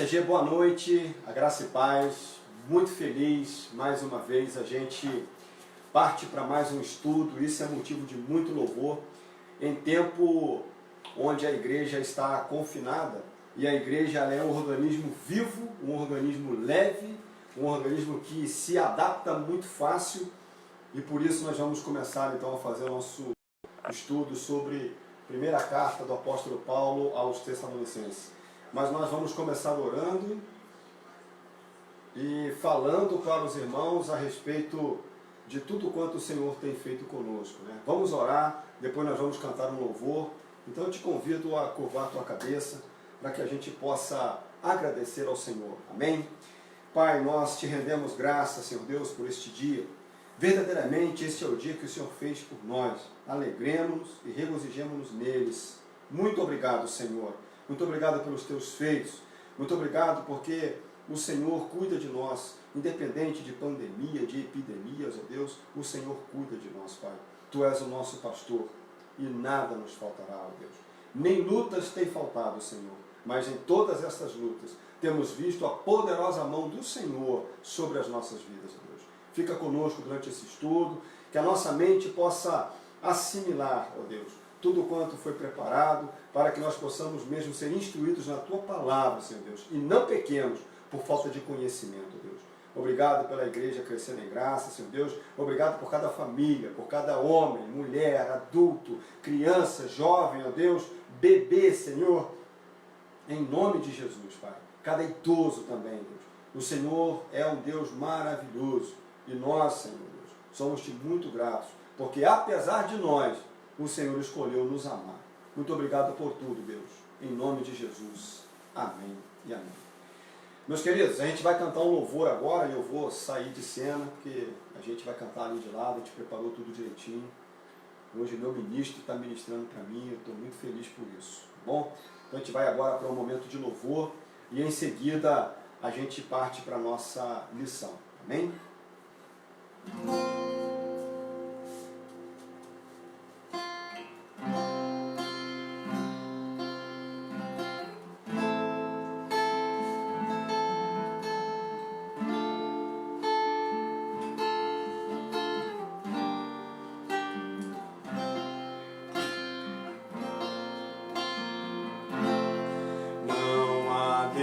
CG, boa noite, a graça e paz, muito feliz, mais uma vez a gente parte para mais um estudo, isso é motivo de muito louvor, em tempo onde a igreja está confinada, e a igreja ela é um organismo vivo, um organismo leve, um organismo que se adapta muito fácil, e por isso nós vamos começar então a fazer o nosso estudo sobre a primeira carta do apóstolo Paulo aos Tessalonicenses. Mas nós vamos começar orando e falando para os irmãos a respeito de tudo quanto o Senhor tem feito conosco, né? Vamos orar, depois nós vamos cantar um louvor. Então eu te convido a curvar a tua cabeça para que a gente possa agradecer ao Senhor. Amém? Pai, nós te rendemos graças, Senhor Deus, por este dia. Verdadeiramente este é o dia que o Senhor fez por nós. Alegremos-nos e regozijemos-nos neles. Muito obrigado, Senhor. Muito obrigado pelos teus feitos. Muito obrigado porque o Senhor cuida de nós, independente de pandemia, de epidemias, ó Deus, o Senhor cuida de nós, Pai. Tu és o nosso pastor e nada nos faltará, ó Deus. Nem lutas tem faltado, Senhor, mas em todas essas lutas temos visto a poderosa mão do Senhor sobre as nossas vidas, ó Deus. Fica conosco durante esse estudo, que a nossa mente possa assimilar, ó Deus, tudo quanto foi preparado, para que nós possamos mesmo ser instruídos na Tua palavra, Senhor Deus, e não pequemos por falta de conhecimento, Deus. Obrigado pela igreja crescendo em graça, Senhor Deus. Obrigado por cada família, por cada homem, mulher, adulto, criança, jovem, ó Deus, bebê, Senhor, em nome de Jesus, Pai. Cada idoso também, Deus. O Senhor é um Deus maravilhoso e nós, Senhor Deus, somos-te muito gratos, porque apesar de nós, o Senhor escolheu nos amar. Muito obrigado por tudo, Deus. Em nome de Jesus. Amém e amém. Meus queridos, a gente vai cantar um louvor agora e eu vou sair de cena, porque a gente vai cantar ali de lado, a gente preparou tudo direitinho. Hoje meu ministro está ministrando para mim, eu estou muito feliz por isso. Tá bom? Então a gente vai agora para um momento de louvor e em seguida a gente parte para a nossa lição. Amém?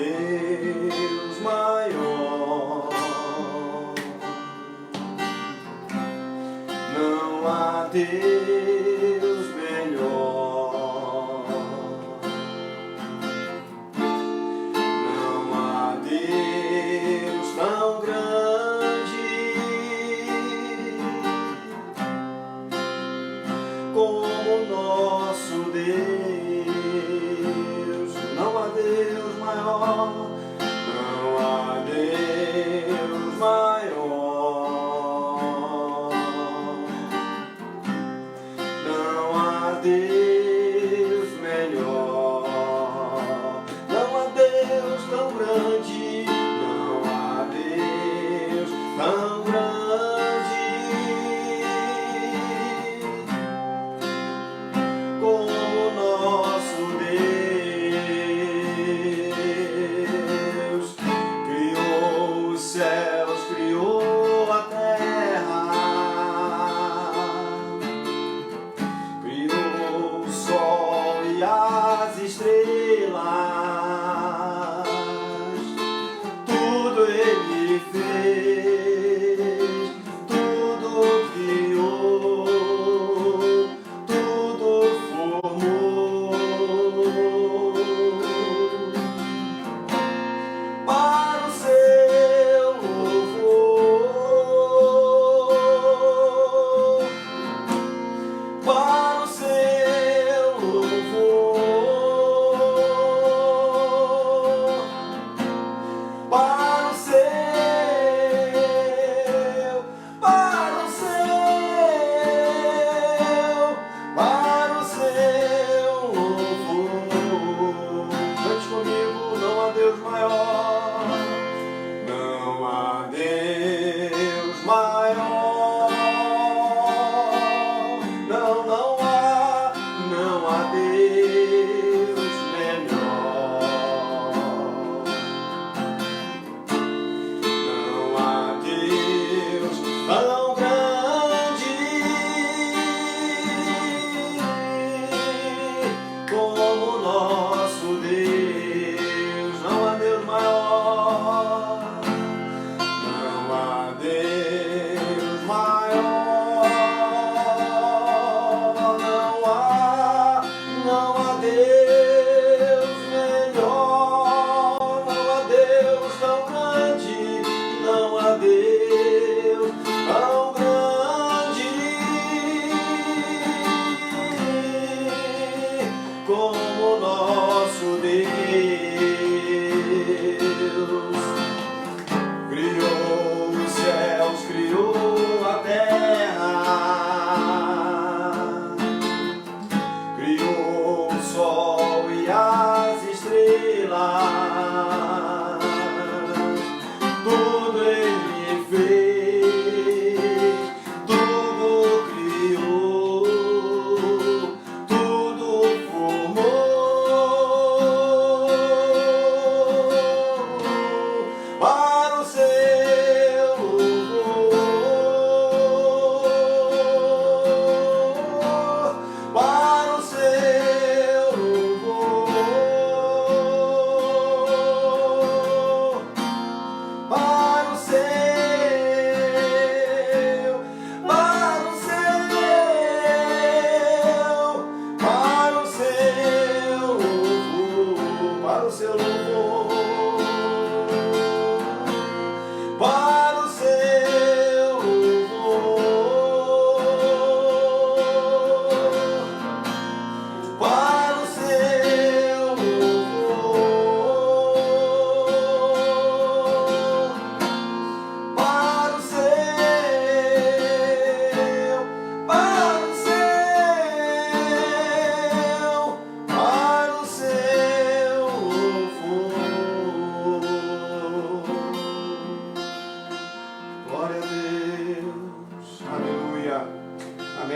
Deus maior, não há Deus melhor, não há Deus tão grande como nosso Deus. Não há Deus maior, não há Deus maior,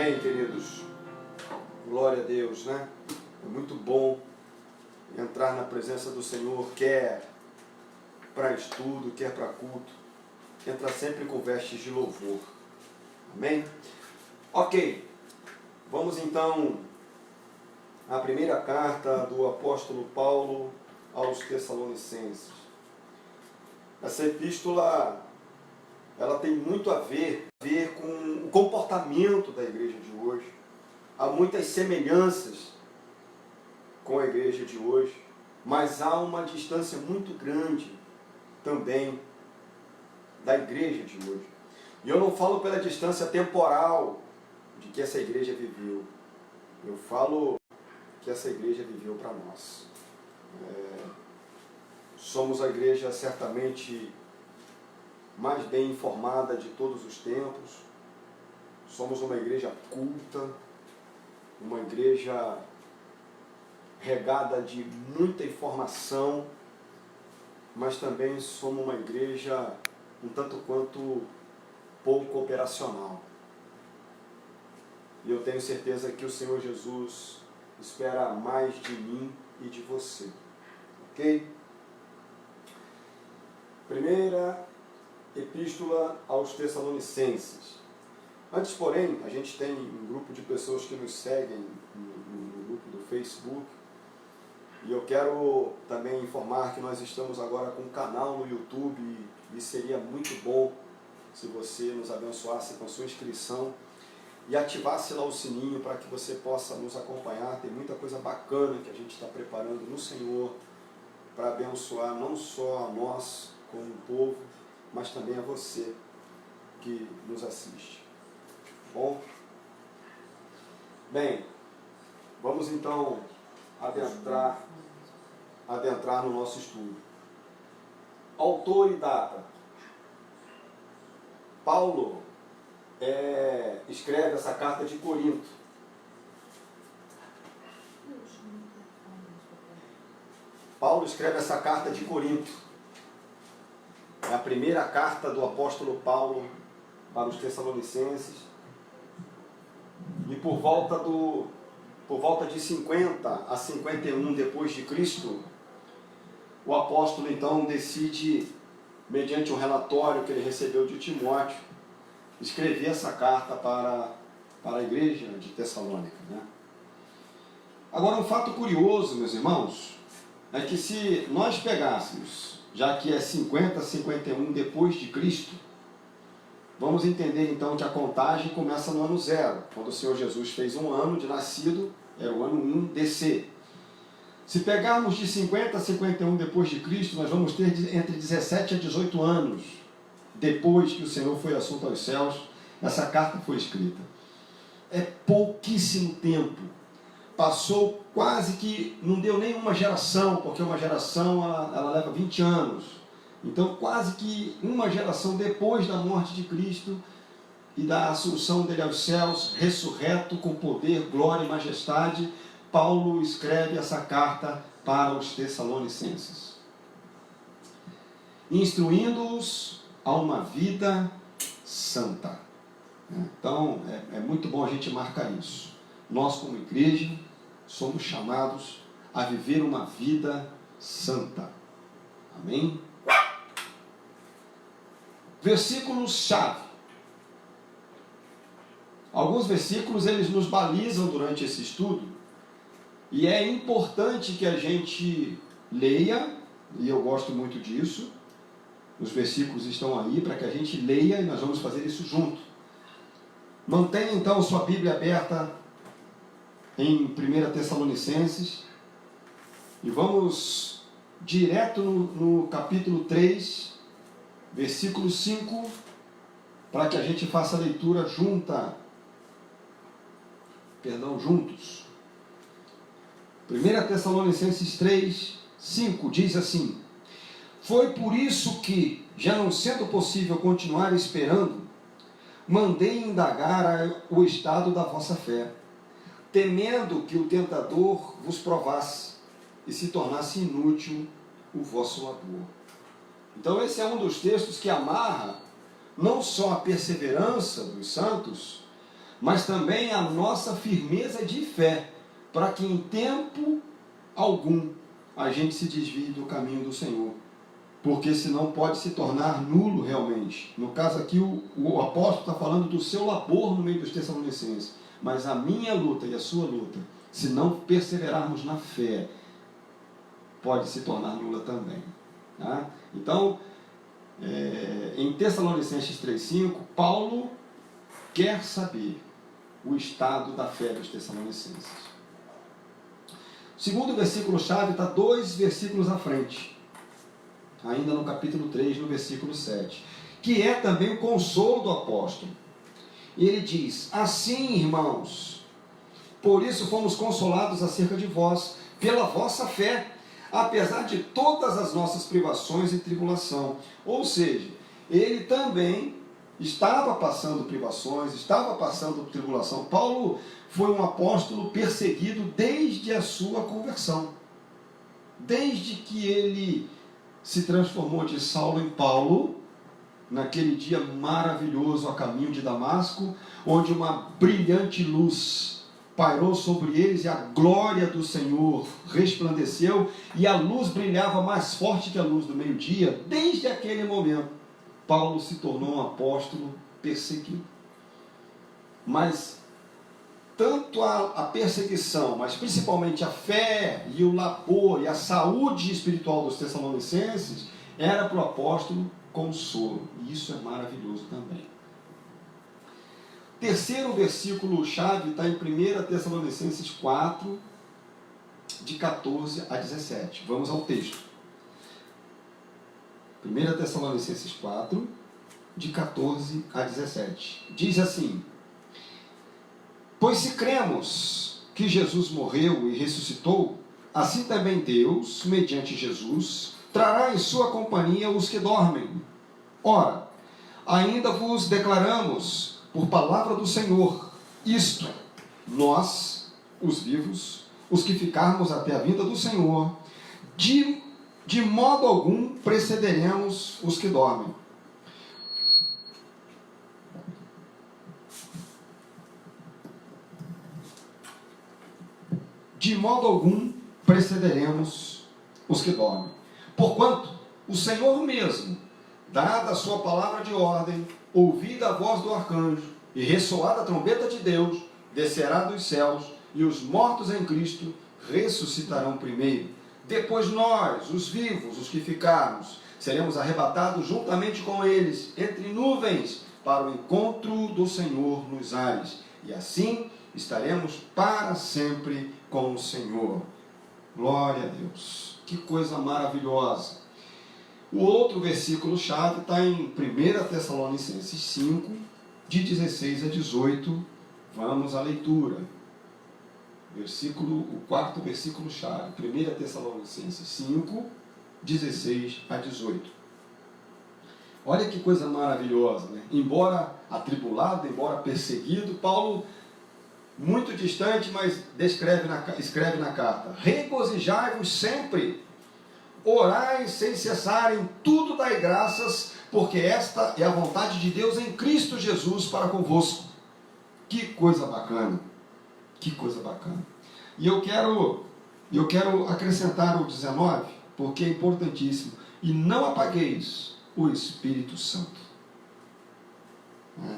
Amém, queridos? Glória a Deus, né? É muito bom entrar na presença do Senhor, quer para estudo, quer para culto. Entra sempre com vestes de louvor. Amém? Ok, vamos então à primeira carta do apóstolo Paulo aos Tessalonicenses. Essa epístola, ela tem muito a ver com o comportamento da igreja de hoje. Há muitas semelhanças com a igreja de hoje, mas há uma distância muito grande também da igreja de hoje. E eu não falo pela distância temporal de que essa igreja viveu. Eu falo que essa igreja viveu para nós. Somos a igreja certamente mais bem informada de todos os tempos. Somos uma igreja culta, uma igreja regada de muita informação, mas também somos uma igreja um tanto quanto pouco operacional. E eu tenho certeza que o Senhor Jesus espera mais de mim e de você. Ok? Primeira epístola aos Tessalonicenses. Antes, porém, a gente tem um grupo de pessoas que nos seguem no grupo do Facebook. E eu quero também informar que nós estamos agora com um canal no YouTube e seria muito bom se você nos abençoasse com a sua inscrição e ativasse lá o sininho para que você possa nos acompanhar. Tem muita coisa bacana que a gente está preparando no Senhor para abençoar não só a nós como povo, mas também a você que nos assiste. Bom? Bem, vamos então adentrar no nosso estudo. Autor e data. Paulo escreve essa carta de Corinto. Paulo escreve essa carta de Corinto. É a primeira carta do apóstolo Paulo para os Tessalonicenses. E por volta de 50 a 51 depois de Cristo, o apóstolo então decide, mediante um relatório que ele recebeu de Timóteo, escrever essa carta para a igreja de Tessalônica, né? Agora, um fato curioso, meus irmãos, é que se nós pegássemos, já que é 50 a 51 depois de Cristo, vamos entender então que a contagem começa no ano 0, quando o Senhor Jesus fez 1 ano de nascido, era o ano 1 DC. Se pegarmos de 50 a 51 depois de Cristo, nós vamos ter entre 17 a 18 anos depois que o Senhor foi assunto aos céus, essa carta foi escrita. É pouquíssimo tempo. Passou quase que, não deu nem uma geração, porque uma geração ela leva 20 anos. Então quase que uma geração depois da morte de Cristo e da assunção dele aos céus, ressurreto com poder, glória e majestade, Paulo escreve essa carta para os Tessalonicenses, instruindo-os a uma vida santa. Então, é muito bom a gente marcar isso. Nós, como igreja, somos chamados a viver uma vida santa. Amém? Versículos-chave. Alguns versículos, eles nos balizam durante esse estudo, e é importante que a gente leia, e eu gosto muito disso. Os versículos estão aí para que a gente leia e nós vamos fazer isso junto. Mantenha então sua Bíblia aberta em 1 Tessalonicenses e vamos direto no capítulo 3, versículo 5, para que a gente faça a leitura juntos. 1 Tessalonicenses 3, 5 diz assim: foi por isso que, já não sendo possível continuar esperando, mandei indagar o estado da vossa fé, temendo que o tentador vos provasse e se tornasse inútil o vosso labor. Então esse é um dos textos que amarra não só a perseverança dos santos, mas também a nossa firmeza de fé, para que em tempo algum a gente se desvie do caminho do Senhor, porque senão pode se tornar nulo realmente. No caso aqui, o apóstolo está falando do seu labor no meio dos Tessalonicenses, mas a minha luta e a sua luta, se não perseverarmos na fé, pode se tornar nula também. Tá? Então, em Tessalonicenses 3,5, Paulo quer saber o estado da fé dos Tessalonicenses. O segundo versículo-chave está 2 versículos à frente, ainda no capítulo 3, no versículo 7, que é também o consolo do apóstolo. Ele diz: assim, irmãos, por isso fomos consolados acerca de vós, pela vossa fé, apesar de todas as nossas privações e tribulação. Ou seja, ele também estava passando privações, estava passando tribulação. Paulo foi um apóstolo perseguido desde a sua conversão. Desde que ele se transformou de Saulo em Paulo, naquele dia maravilhoso a caminho de Damasco, onde uma brilhante luz pairou sobre eles e a glória do Senhor resplandeceu e a luz brilhava mais forte que a luz do meio-dia. Desde aquele momento, Paulo se tornou um apóstolo perseguido. Mas tanto a perseguição, mas principalmente a fé e o labor e a saúde espiritual dos Tessalonicenses era para o apóstolo consolo. E isso é maravilhoso também. Terceiro versículo-chave está em 1 Tessalonicenses 4, de 14 a 17. Vamos ao texto. 1 Tessalonicenses 4, de 14 a 17. Diz assim: pois se cremos que Jesus morreu e ressuscitou, assim também Deus, mediante Jesus, trará em sua companhia os que dormem. Ora, ainda vos declaramos, por palavra do Senhor, isto: nós, os vivos, os que ficarmos até a vinda do Senhor, de modo algum precederemos os que dormem. De modo algum precederemos os que dormem. Porquanto o Senhor mesmo, dada a sua palavra de ordem, ouvida a voz do arcanjo e ressoada a trombeta de Deus, descerá dos céus, e os mortos em Cristo ressuscitarão primeiro. Depois nós, os vivos, os que ficarmos, seremos arrebatados juntamente com eles, entre nuvens, para o encontro do Senhor nos ares. E assim estaremos para sempre com o Senhor. Glória a Deus. Que coisa maravilhosa. O outro versículo-chave está em 1 Tessalonicenses 5, de 16 a 18. Vamos à leitura. O quarto versículo-chave. 1 Tessalonicenses 5, 16 a 18. Olha que coisa maravilhosa, né? Embora atribulado, embora perseguido, Paulo, muito distante, mas escreve na carta: regozijai-vos sempre, orai sem cessar, em tudo dai graças, porque esta é a vontade de Deus em Cristo Jesus para convosco. Que coisa bacana, que coisa bacana. E eu quero acrescentar o 19, porque é importantíssimo: e não apagueis o Espírito Santo.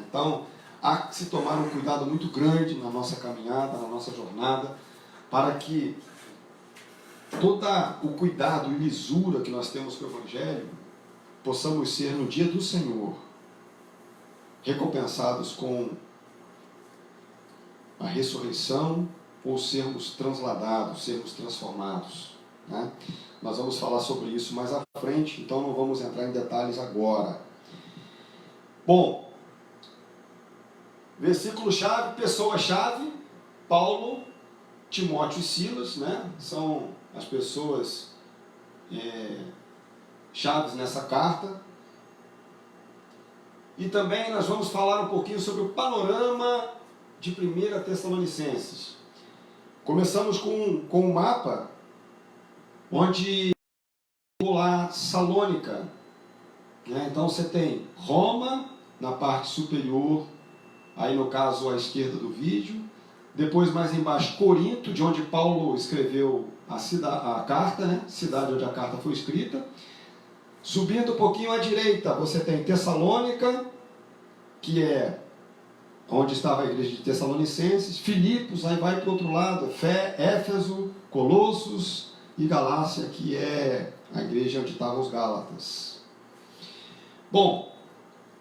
Então, há que se tomar um cuidado muito grande na nossa caminhada, na nossa jornada, para que todo o cuidado e lisura que nós temos com o Evangelho, possamos ser no dia do Senhor recompensados com a ressurreição, ou sermos transladados, sermos transformados, né? Nós vamos falar sobre isso mais à frente, então não vamos entrar em detalhes agora. Bom, versículo-chave, pessoa-chave: Paulo, Timóteo e Silas, né? São as pessoas chaves nessa carta. E também nós vamos falar um pouquinho sobre o panorama de 1 Tessalonicenses. Começamos com um mapa, onde lá Salônica, né? Então você tem Roma na parte superior aí no caso à esquerda do vídeo. Depois mais embaixo Corinto, de onde Paulo escreveu a carta, né? Cidade onde a carta foi escrita. Subindo um pouquinho à direita, você tem Tessalônica, que é onde estava a igreja de Tessalonicenses, Filipos, aí vai para o outro lado, Éfeso, Colossos e Galácia, que é a igreja onde estavam os Gálatas. Bom,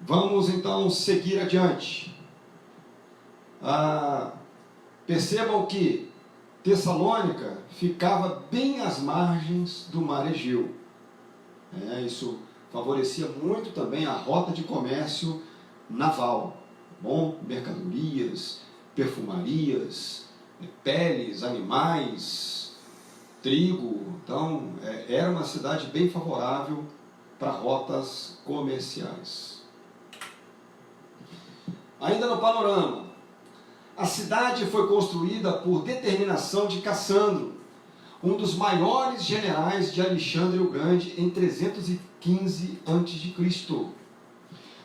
vamos então seguir adiante. Percebam que Tessalônica ficava bem às margens do mar Egeu. Isso favorecia muito também a rota de comércio naval. Bom, mercadorias, perfumarias, peles, animais, trigo. Então, era uma cidade bem favorável para rotas comerciais. Ainda no panorama, a cidade foi construída por determinação de Cassandro, um dos maiores generais de Alexandre o Grande em 315 a.C.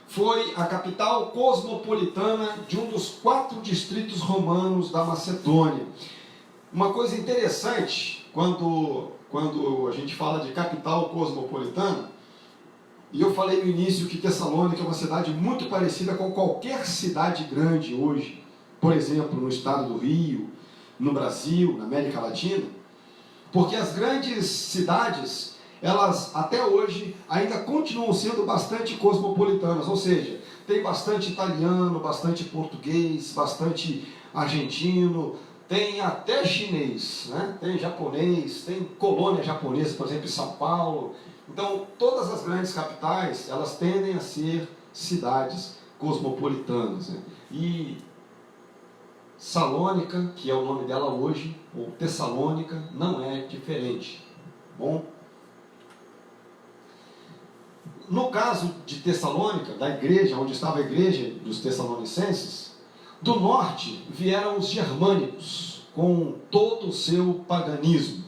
Foi a capital cosmopolitana de um dos 4 distritos romanos da Macedônia. Uma coisa interessante, quando a gente fala de capital cosmopolitana, e eu falei no início que Tessalônica é uma cidade muito parecida com qualquer cidade grande hoje, por exemplo, no estado do Rio, no Brasil, na América Latina, porque as grandes cidades, elas até hoje ainda continuam sendo bastante cosmopolitanas, ou seja, tem bastante italiano, bastante português, bastante argentino, tem até chinês, né? Tem japonês, tem colônia japonesa, por exemplo, em São Paulo. Então, todas as grandes capitais, elas tendem a ser cidades cosmopolitanas, né? E Salônica, que é o nome dela hoje, ou Tessalônica, não é diferente. Bom, no caso de Tessalônica, da igreja, onde estava a igreja dos Tessalonicenses, do norte vieram os germânicos, com todo o seu paganismo.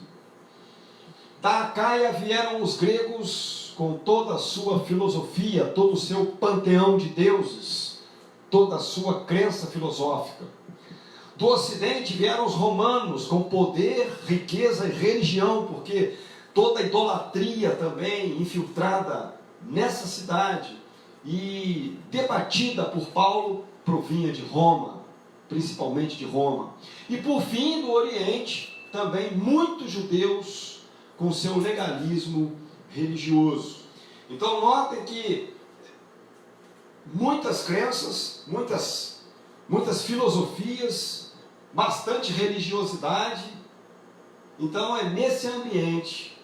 Da Acaia vieram os gregos, com toda a sua filosofia, todo o seu panteão de deuses, toda a sua crença filosófica. Do ocidente vieram os romanos, com poder, riqueza e religião, porque toda a idolatria também infiltrada nessa cidade e debatida por Paulo provinha de Roma, principalmente de Roma. E por fim, do Oriente, também muitos judeus com seu legalismo religioso. Então notem que muitas crenças, muitas filosofias, bastante religiosidade. Então é nesse ambiente,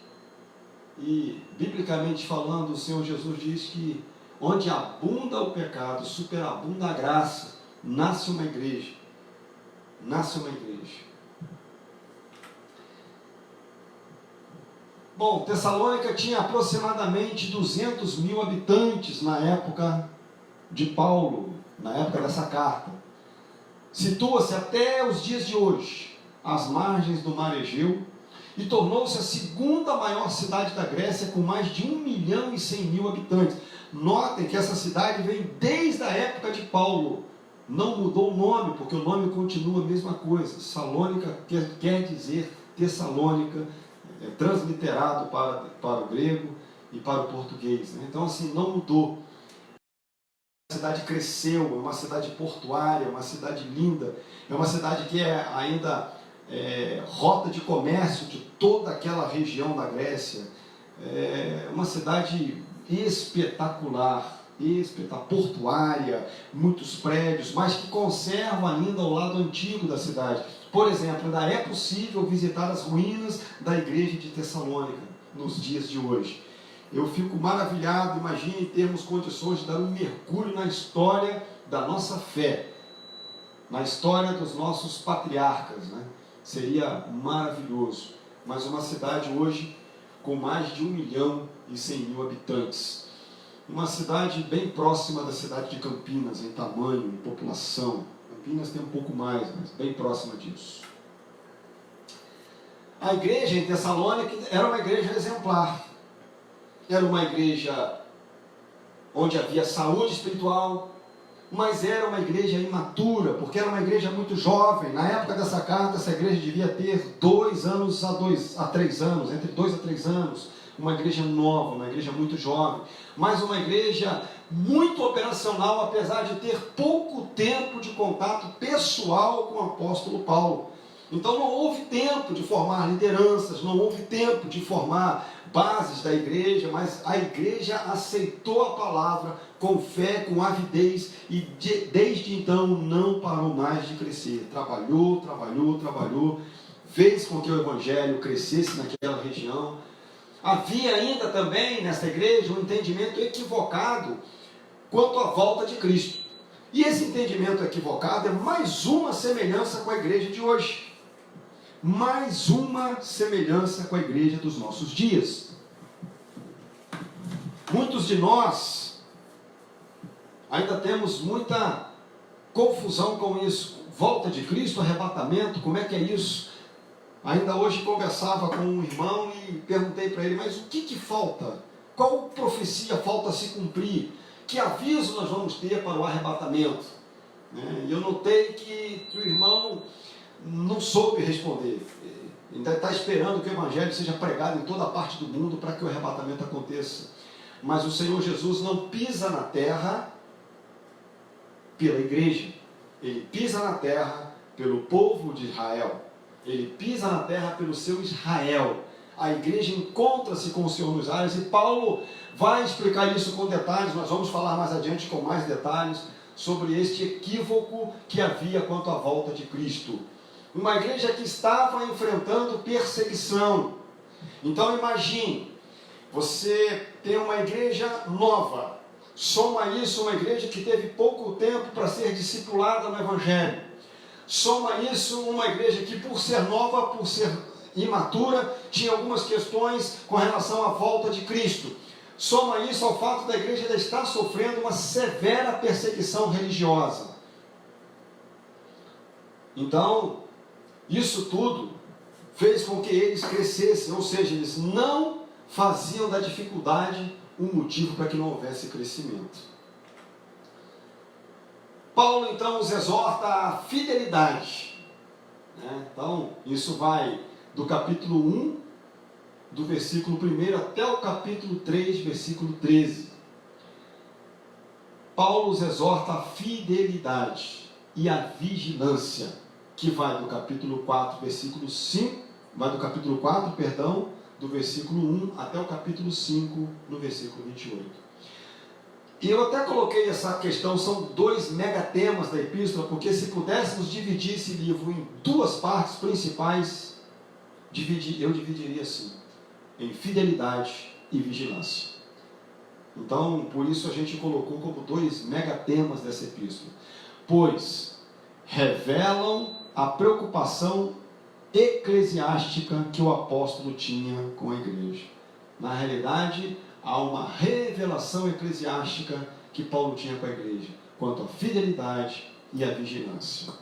e biblicamente falando, o Senhor Jesus diz que onde abunda o pecado, superabunda a graça, nasce uma igreja. Nasce uma igreja. Bom, Tessalônica tinha aproximadamente 200 mil habitantes na época de Paulo, na época dessa carta. Situa-se até os dias de hoje, às margens do mar Egeu, e tornou-se a segunda maior cidade da Grécia, com mais de 1.100.000 habitantes. Notem que essa cidade vem desde a época de Paulo. Não mudou o nome, porque o nome continua a mesma coisa. Salônica quer dizer Tessalônica, transliterado para o grego e para o português, né? Então assim, não mudou. A cidade cresceu, é uma cidade portuária, é uma cidade linda, é uma cidade que é ainda rota de comércio de toda aquela região da Grécia. É uma cidade espetacular, portuária, muitos prédios, mas que conserva ainda o lado antigo da cidade. Por exemplo, ainda é possível visitar as ruínas da igreja de Tessalônica nos dias de hoje. Eu fico maravilhado, imagine termos condições de dar um mergulho na história da nossa fé, na história dos nossos patriarcas, né? Seria maravilhoso. Mas uma cidade hoje com mais de 1.100.000 habitantes. Uma cidade bem próxima da cidade de Campinas, em tamanho, em população. Campinas tem um pouco mais, mas bem próxima disso. A igreja em Tessalônica era uma igreja exemplar. Era uma igreja onde havia saúde espiritual, mas era uma igreja imatura, porque era uma igreja muito jovem. Na época dessa carta, essa igreja devia ter 2 anos a 3 anos, entre 2 a 3 anos, uma igreja nova, uma igreja muito jovem, mas uma igreja muito operacional, apesar de ter pouco tempo de contato pessoal com o apóstolo Paulo. Então não houve tempo de formar lideranças, não houve tempo de formar bases da igreja, mas a igreja aceitou a palavra com fé, com avidez, e desde então não parou mais de crescer. Trabalhou, fez com que o evangelho crescesse naquela região. Havia ainda também nessa igreja um entendimento equivocado quanto à volta de Cristo. E esse entendimento equivocado é mais uma semelhança com a igreja de hoje. Mais uma semelhança com a igreja dos nossos dias. Muitos de nós ainda temos muita confusão com isso. Volta de Cristo, arrebatamento, como é que é isso? Ainda hoje conversava com um irmão e perguntei para ele, mas o que falta? Qual profecia falta se cumprir? Que aviso nós vamos ter para o arrebatamento? E eu notei que o irmão não soube responder. Ainda está esperando que o evangelho seja pregado em toda a parte do mundo para que o arrebatamento aconteça. Mas o Senhor Jesus não pisa na terra pela igreja. Ele pisa na terra pelo povo de Israel. Ele pisa na terra pelo seu Israel. A igreja encontra-se com o Senhor nos ares, e Paulo vai explicar isso com detalhes. Nós vamos falar mais adiante com mais detalhes sobre este equívoco que havia quanto à volta de Cristo. Uma igreja que estava enfrentando perseguição. Então imagine, você tem uma igreja nova, soma isso uma igreja que teve pouco tempo para ser discipulada no evangelho. Soma isso uma igreja que, por ser nova, por ser imatura, tinha algumas questões com relação à volta de Cristo. Soma isso ao fato da igreja ainda estar sofrendo uma severa perseguição religiosa. Então, isso tudo fez com que eles crescessem, ou seja, eles não faziam da dificuldade um motivo para que não houvesse crescimento. Paulo então os exorta à fidelidade. Então, isso vai do capítulo 1, do versículo 1 até o capítulo 3, versículo 13. Paulo os exorta à fidelidade e à vigilância, que vai do capítulo 4, versículo 5, do versículo 1 até o capítulo 5, no versículo 28. E eu até coloquei essa questão, são 2 megatemas da epístola, porque se pudéssemos dividir esse livro em 2 partes principais, eu dividiria assim, em fidelidade e vigilância. Então, por isso a gente colocou como 2 megatemas dessa epístola. Pois revelam a preocupação eclesiástica que o apóstolo tinha com a igreja. Na realidade, há uma revelação eclesiástica que Paulo tinha com a igreja, quanto à fidelidade e à vigilância.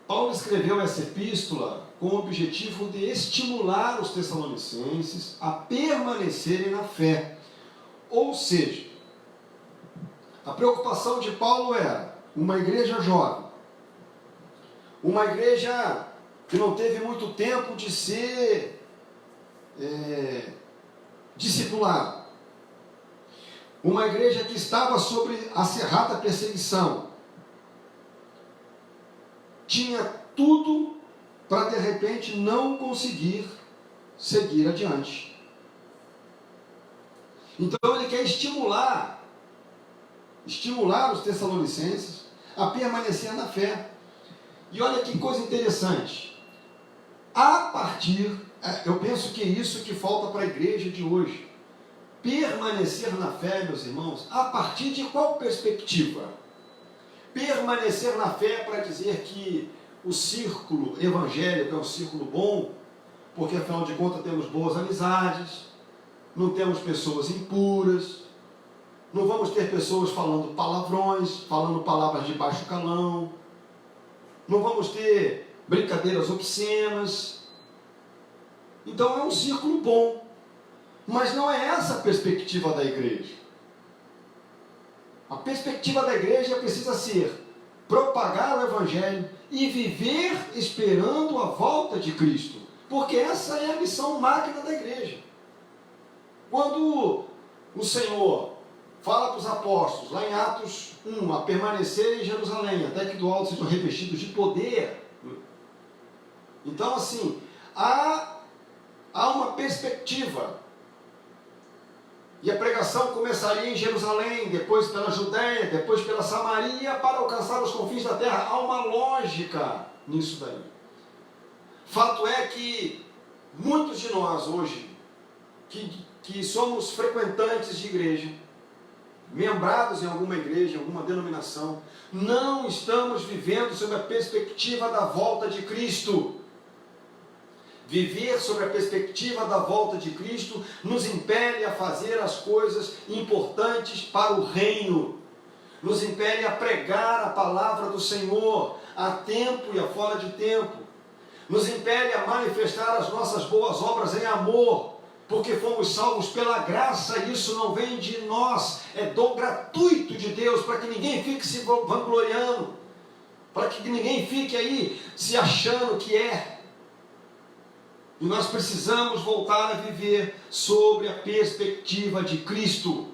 Paulo escreveu essa epístola com o objetivo de estimular os tessalonicenses a permanecerem na fé. Ou seja, a preocupação de Paulo era uma igreja jovem, uma igreja que não teve muito tempo de ser discipulada, uma igreja que estava sob acirrada perseguição, tinha tudo para de repente não conseguir seguir adiante. Então ele quer estimular os tessalonicenses a permanecer na fé. E olha que coisa interessante. Eu penso que é isso que falta para a igreja de hoje. Permanecer na fé, meus irmãos, a partir de qual perspectiva? Permanecer na fé para dizer que o círculo evangélico é um círculo bom, porque afinal de contas temos boas amizades, não temos pessoas impuras, não vamos ter pessoas falando palavrões, falando palavras de baixo calão, não vamos ter brincadeiras obscenas. Então é um círculo bom. Mas não é essa a perspectiva da igreja. A perspectiva da igreja precisa ser propagar o Evangelho e viver esperando a volta de Cristo. Porque essa é a missão magna da igreja. Quando o Senhor fala para os apóstolos, lá em Atos 1, a permanecer em Jerusalém, até que do alto sejam revestidos de poder. Então, assim, há uma perspectiva. E a pregação começaria em Jerusalém, depois pela Judéia, depois pela Samaria, para alcançar os confins da terra. Há uma lógica nisso daí. Fato é que muitos de nós hoje, que somos frequentantes de igreja, membrados em alguma igreja, em alguma denominação, não estamos vivendo sob a perspectiva da volta de Cristo. Viver sobre a perspectiva da volta de Cristo nos impele a fazer as coisas importantes para o reino, nos impele a pregar a palavra do Senhor a tempo e a fora de tempo, nos impele a manifestar as nossas boas obras em amor, porque fomos salvos pela graça, e isso não vem de nós, é dom gratuito de Deus, para que ninguém fique se vangloriando, para que ninguém fique aí se achando que é. E nós precisamos voltar a viver sobre a perspectiva de Cristo.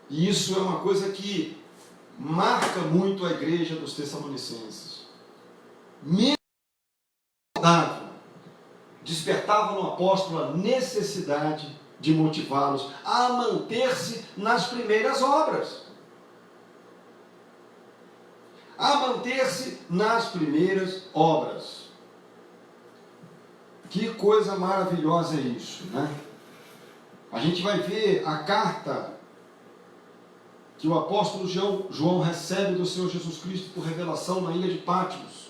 E isso é uma coisa que marca muito a igreja dos Tessalonicenses. Mesmo saudável, despertava no apóstolo a necessidade de motivá-los a manter-se nas primeiras obras. A manter-se nas primeiras obras. Que coisa maravilhosa é isso, né? A gente vai ver a carta que o apóstolo João recebe do Senhor Jesus Cristo por revelação na ilha de Patmos.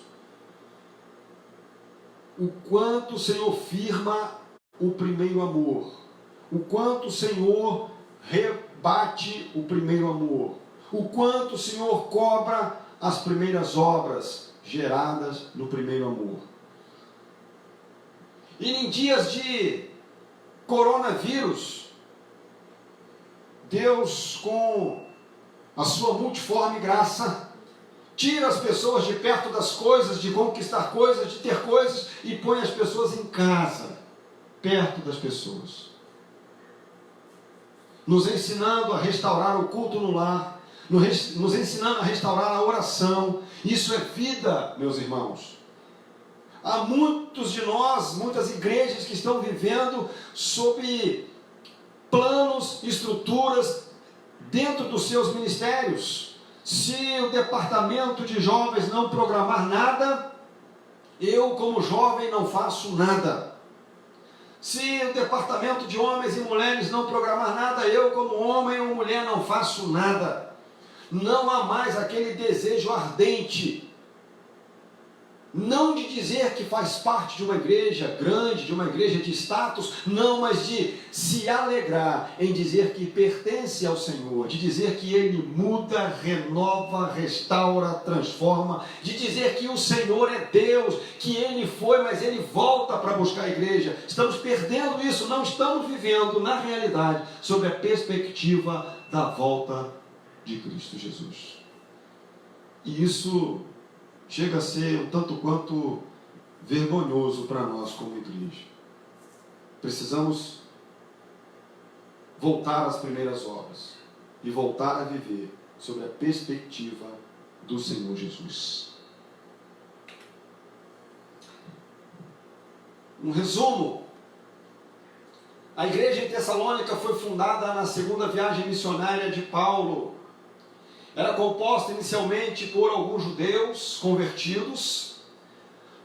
O quanto o Senhor firma o primeiro amor. O quanto o Senhor rebate o primeiro amor. O quanto o Senhor cobra as primeiras obras geradas no primeiro amor. E em dias de coronavírus, Deus, com a sua multiforme graça, tira as pessoas de perto das coisas, de conquistar coisas, de ter coisas, e põe as pessoas em casa, perto das pessoas, nos ensinando a restaurar o culto no lar, nos ensinando a restaurar a oração. Isso é vida, meus irmãos. Há muitos de nós, muitas igrejas que estão vivendo sob planos, estruturas dentro dos seus ministérios. Se o departamento de jovens não programar nada, eu como jovem não faço nada. Se o departamento de homens e mulheres não programar nada, eu como homem ou mulher não faço nada. Não há mais aquele desejo ardente, não de dizer que faz parte de uma igreja grande, de uma igreja de status, não, mas de se alegrar em dizer que pertence ao Senhor, de dizer que Ele muda, renova, restaura, transforma, de dizer que o Senhor é Deus, que Ele foi, mas Ele volta para buscar a igreja. Estamos perdendo isso, não estamos vivendo na realidade sobre a perspectiva da volta de Cristo Jesus. E isso chega a ser um tanto quanto vergonhoso para nós como igreja. Precisamos voltar às primeiras obras e voltar a viver sobre a perspectiva do Senhor Jesus. Um resumo: a igreja em Tessalônica foi fundada na segunda viagem missionária de Paulo. Era composta inicialmente por alguns judeus convertidos,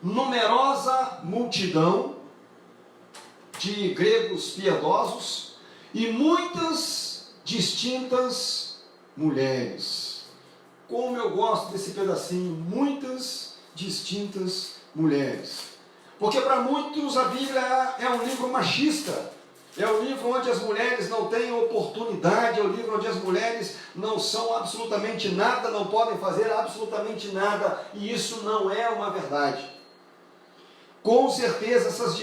numerosa multidão de gregos piedosos e muitas distintas mulheres. Como eu gosto desse pedacinho, muitas distintas mulheres. Porque para muitos a Bíblia é um livro machista. É o livro onde as mulheres não têm oportunidade, é o livro onde as mulheres não são absolutamente nada, não podem fazer absolutamente nada, e isso não é uma verdade. Com certeza essas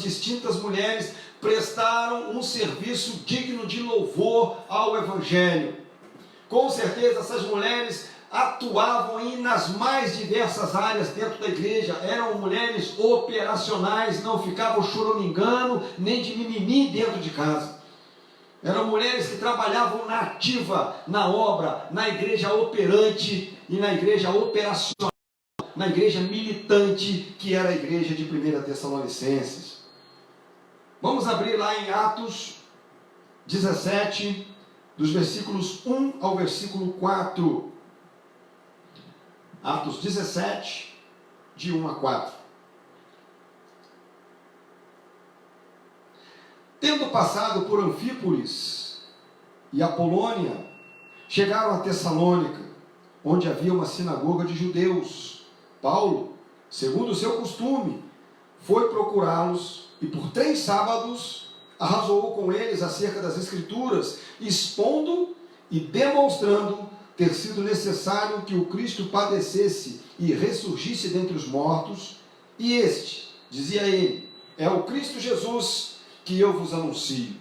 distintas mulheres prestaram um serviço digno de louvor ao Evangelho. Com certeza essas mulheres atuavam nas mais diversas áreas dentro da igreja, eram mulheres operacionais, não ficavam choramingando, nem de mimimi dentro de casa. Eram mulheres que trabalhavam na ativa, na obra, na igreja operante e na igreja operacional, na igreja militante, que era a igreja de 1 Tessalonicenses. Vamos abrir lá em Atos 17, dos versículos 1 ao versículo 4. Atos 17, de 1 a 4. Tendo passado por Anfípolis e Apolônia, chegaram a Tessalônica, onde havia uma sinagoga de judeus. Paulo, segundo o seu costume, foi procurá-los e por 3 sábados arrazoou com eles acerca das Escrituras, expondo e demonstrando ter sido necessário que o Cristo padecesse e ressurgisse dentre os mortos, e este, dizia ele, é o Cristo Jesus que eu vos anuncio.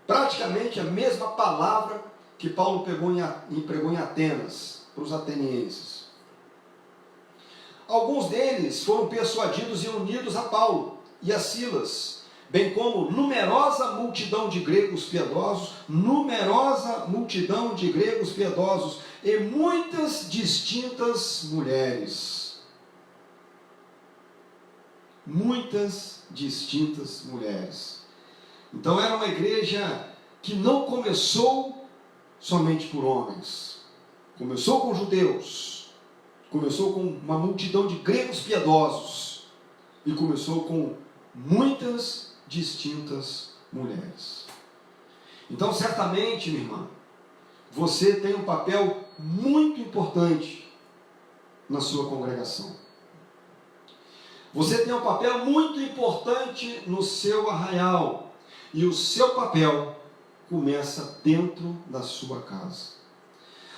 Praticamente a mesma palavra que Paulo pregou em Atenas, para os atenienses. Alguns deles foram persuadidos e unidos a Paulo e a Silas, bem como numerosa multidão de gregos piedosos e muitas distintas mulheres. Muitas distintas mulheres. Então era uma igreja que não começou somente por homens. Começou com judeus, começou com uma multidão de gregos piedosos e começou com muitas distintas mulheres. Então, certamente, minha irmã, você tem um papel muito importante na sua congregação. Você tem um papel muito importante no seu arraial. E o seu papel começa dentro da sua casa.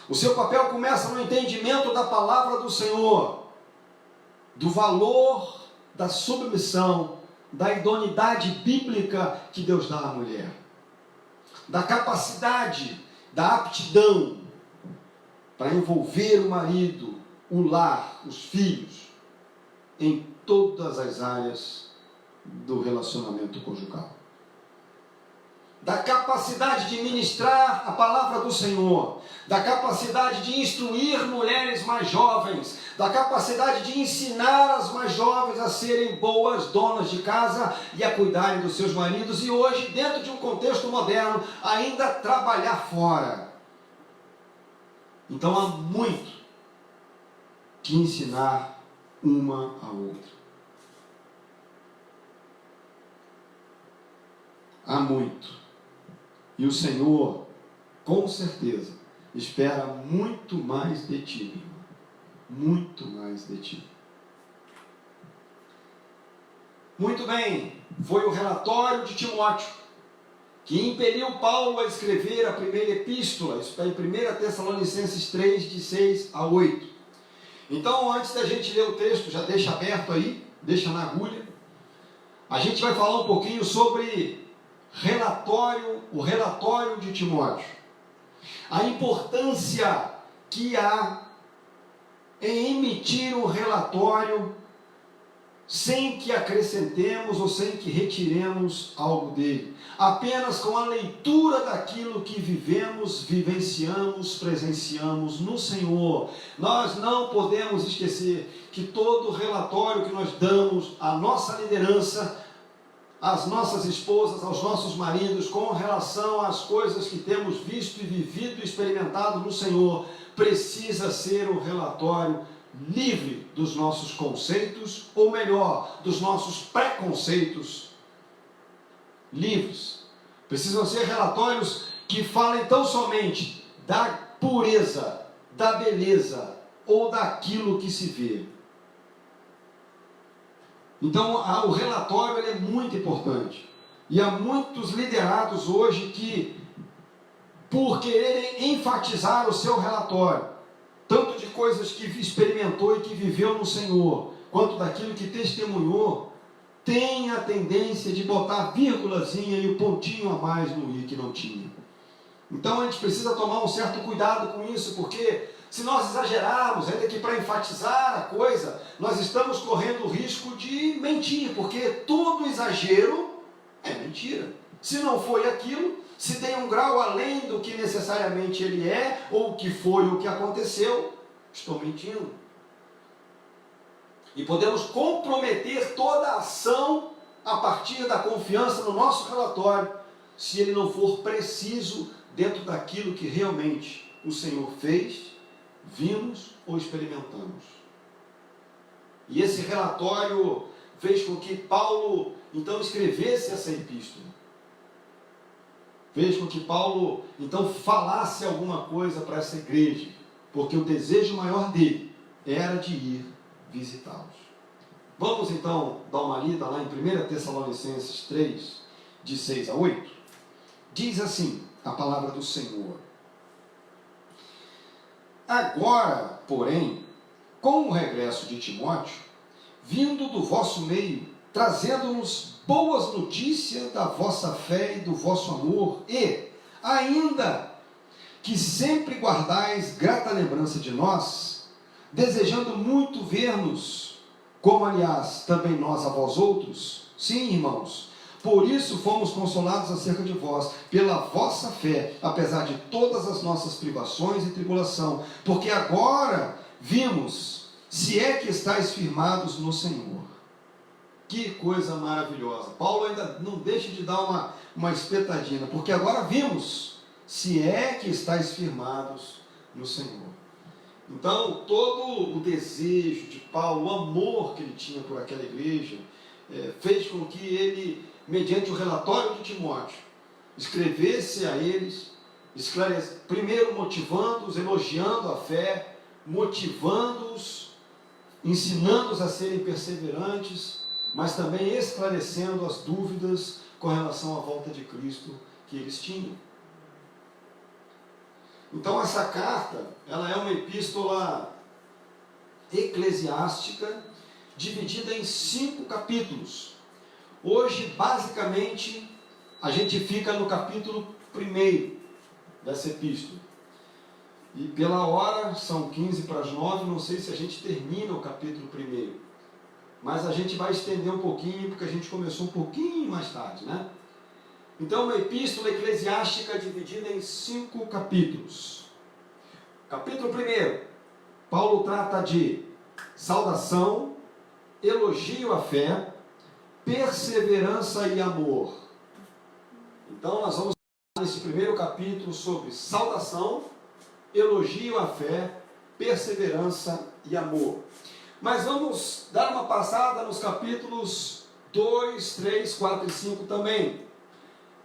O seu papel começa no entendimento da palavra do Senhor, do valor da submissão, da idoneidade bíblica que Deus dá à mulher, da capacidade, da aptidão para envolver o marido, o lar, os filhos, em todas as áreas do relacionamento conjugal. Da capacidade de ministrar a palavra do Senhor, da capacidade de instruir mulheres mais jovens, da capacidade de ensinar as mais jovens a serem boas donas de casa e a cuidarem dos seus maridos, e hoje, dentro de um contexto moderno, ainda trabalhar fora. Então há muito que ensinar uma a outra. Há muito. E o Senhor, com certeza, espera muito mais de ti, meu irmão. Muito mais de ti. Muito bem, foi o relatório de Timóteo que impeliu Paulo a escrever a primeira epístola, isso está em 1 Tessalonicenses 3, de 6 a 8. Então, antes da gente ler o texto, já deixa aberto aí, deixa na agulha, a gente vai falar um pouquinho sobre o relatório de Timóteo, a importância que há em emitir um relatório sem que acrescentemos ou sem que retiremos algo dele, apenas com a leitura daquilo que vivemos, vivenciamos, presenciamos no Senhor. Nós não podemos esquecer que todo relatório que nós damos à nossa liderança, às nossas esposas, aos nossos maridos, com relação às coisas que temos visto e vivido e experimentado no Senhor, precisa ser um relatório livre dos nossos conceitos, ou melhor, dos nossos preconceitos. Livres. Precisam ser relatórios que falem tão somente da pureza, da beleza ou daquilo que se vê. Então, o relatório ele é muito importante. E há muitos liderados hoje que, por quererem enfatizar o seu relatório, tanto de coisas que experimentou e que viveu no Senhor, quanto daquilo que testemunhou, tem a tendência de botar a vírgulazinha e o pontinho a mais no i que não tinha. Então a gente precisa tomar um certo cuidado com isso, porque se nós exagerarmos, ainda que para enfatizar a coisa, nós estamos correndo o risco de mentir, porque todo exagero é mentira. Se não foi aquilo, se tem um grau além do que necessariamente ele é, ou o que foi o que aconteceu, estou mentindo. E podemos comprometer toda a ação a partir da confiança no nosso relatório, se ele não for preciso dentro daquilo que realmente o Senhor fez, vimos ou experimentamos. E esse relatório fez com que Paulo, então, escrevesse essa epístola. Fez com que Paulo, então, falasse alguma coisa para essa igreja, porque o desejo maior dele era de ir visitá-los. Vamos, então, dar uma lida lá em 1 Tessalonicenses 3, de 6 a 8. Diz assim a palavra do Senhor: agora, porém, com o regresso de Timóteo, vindo do vosso meio, trazendo-nos boas notícias da vossa fé e do vosso amor, e, ainda que sempre guardais grata lembrança de nós, desejando muito ver-nos, como aliás também nós a vós outros, sim, irmãos, por isso fomos consolados acerca de vós, pela vossa fé, apesar de todas as nossas privações e tribulação, porque agora vimos, se é que estáis firmados no Senhor. Que coisa maravilhosa. Paulo ainda não deixa de dar uma espetadinha, porque agora vimos, se é que estáis firmados no Senhor. Então, todo o desejo de Paulo, o amor que ele tinha por aquela igreja, fez com que ele, mediante o relatório de Timóteo, escrevesse a eles, primeiro motivando-os, elogiando a fé, motivando-os, ensinando-os a serem perseverantes, mas também esclarecendo as dúvidas com relação à volta de Cristo que eles tinham. Então essa carta, ela é uma epístola eclesiástica, dividida em 5 capítulos. Hoje, basicamente, a gente fica no capítulo 1 dessa epístola. E pela hora, são 15 para as 9, não sei se a gente termina o capítulo 1. Mas a gente vai estender um pouquinho, porque a gente começou um pouquinho mais tarde, né? Então, uma epístola eclesiástica dividida em 5 capítulos. Capítulo 1, Paulo trata de saudação, elogio à fé, perseverança e amor. Então, nós vamos falar nesse primeiro capítulo sobre saudação, elogio à fé, perseverança e amor. Mas vamos dar uma passada nos capítulos 2, 3, 4 e 5 também.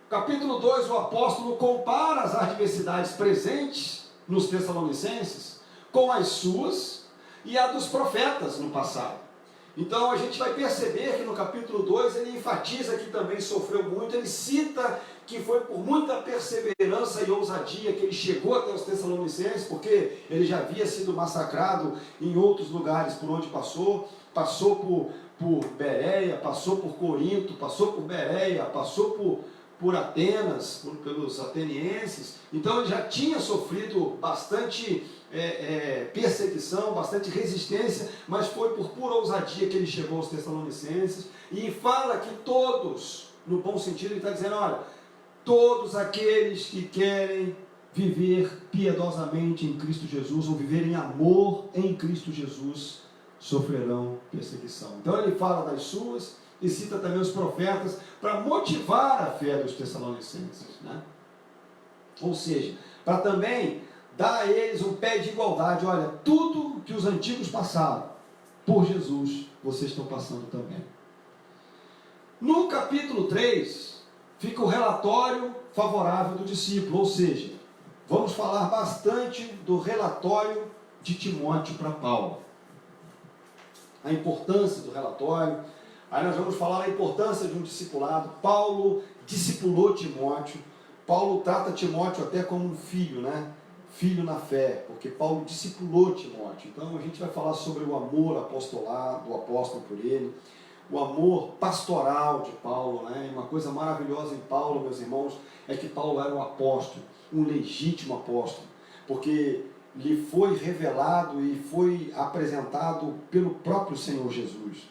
Capítulo 2, o apóstolo compara as adversidades presentes nos Tessalonicenses com as suas e a dos profetas no passado. Então a gente vai perceber que no capítulo 2 ele enfatiza que também sofreu muito, ele cita que foi por muita perseverança e ousadia que ele chegou até os Tessalonicenses, porque ele já havia sido massacrado em outros lugares por onde passou por Bereia, passou por Corinto, passou por Bereia, passou por Atenas, pelos atenienses. Então ele já tinha sofrido bastante perseguição, bastante resistência, mas foi por pura ousadia que ele chegou aos Tessalonicenses, e fala que todos, no bom sentido, ele está dizendo, olha, todos aqueles que querem viver piedosamente em Cristo Jesus, ou viver em amor em Cristo Jesus, sofrerão perseguição. Então ele fala das suas, e cita também os profetas, para motivar a fé dos Tessalonicenses, né? Ou seja, para também dar a eles um pé de igualdade. Olha, tudo que os antigos passaram por Jesus, vocês estão passando também. No capítulo 3, fica o relatório favorável do discípulo, ou seja, vamos falar bastante do relatório de Timóteo para Paulo. A importância do relatório. Aí nós vamos falar da importância de um discipulado. Paulo discipulou Timóteo. Paulo trata Timóteo até como um filho, né? filho na fé, porque Paulo discipulou Timóteo. Então a gente vai falar sobre o amor apostolado, do apóstolo por ele, o amor pastoral de Paulo, né? E uma coisa maravilhosa em Paulo, meus irmãos, é que Paulo era um apóstolo, um legítimo apóstolo, porque lhe foi revelado e foi apresentado pelo próprio Senhor Jesus.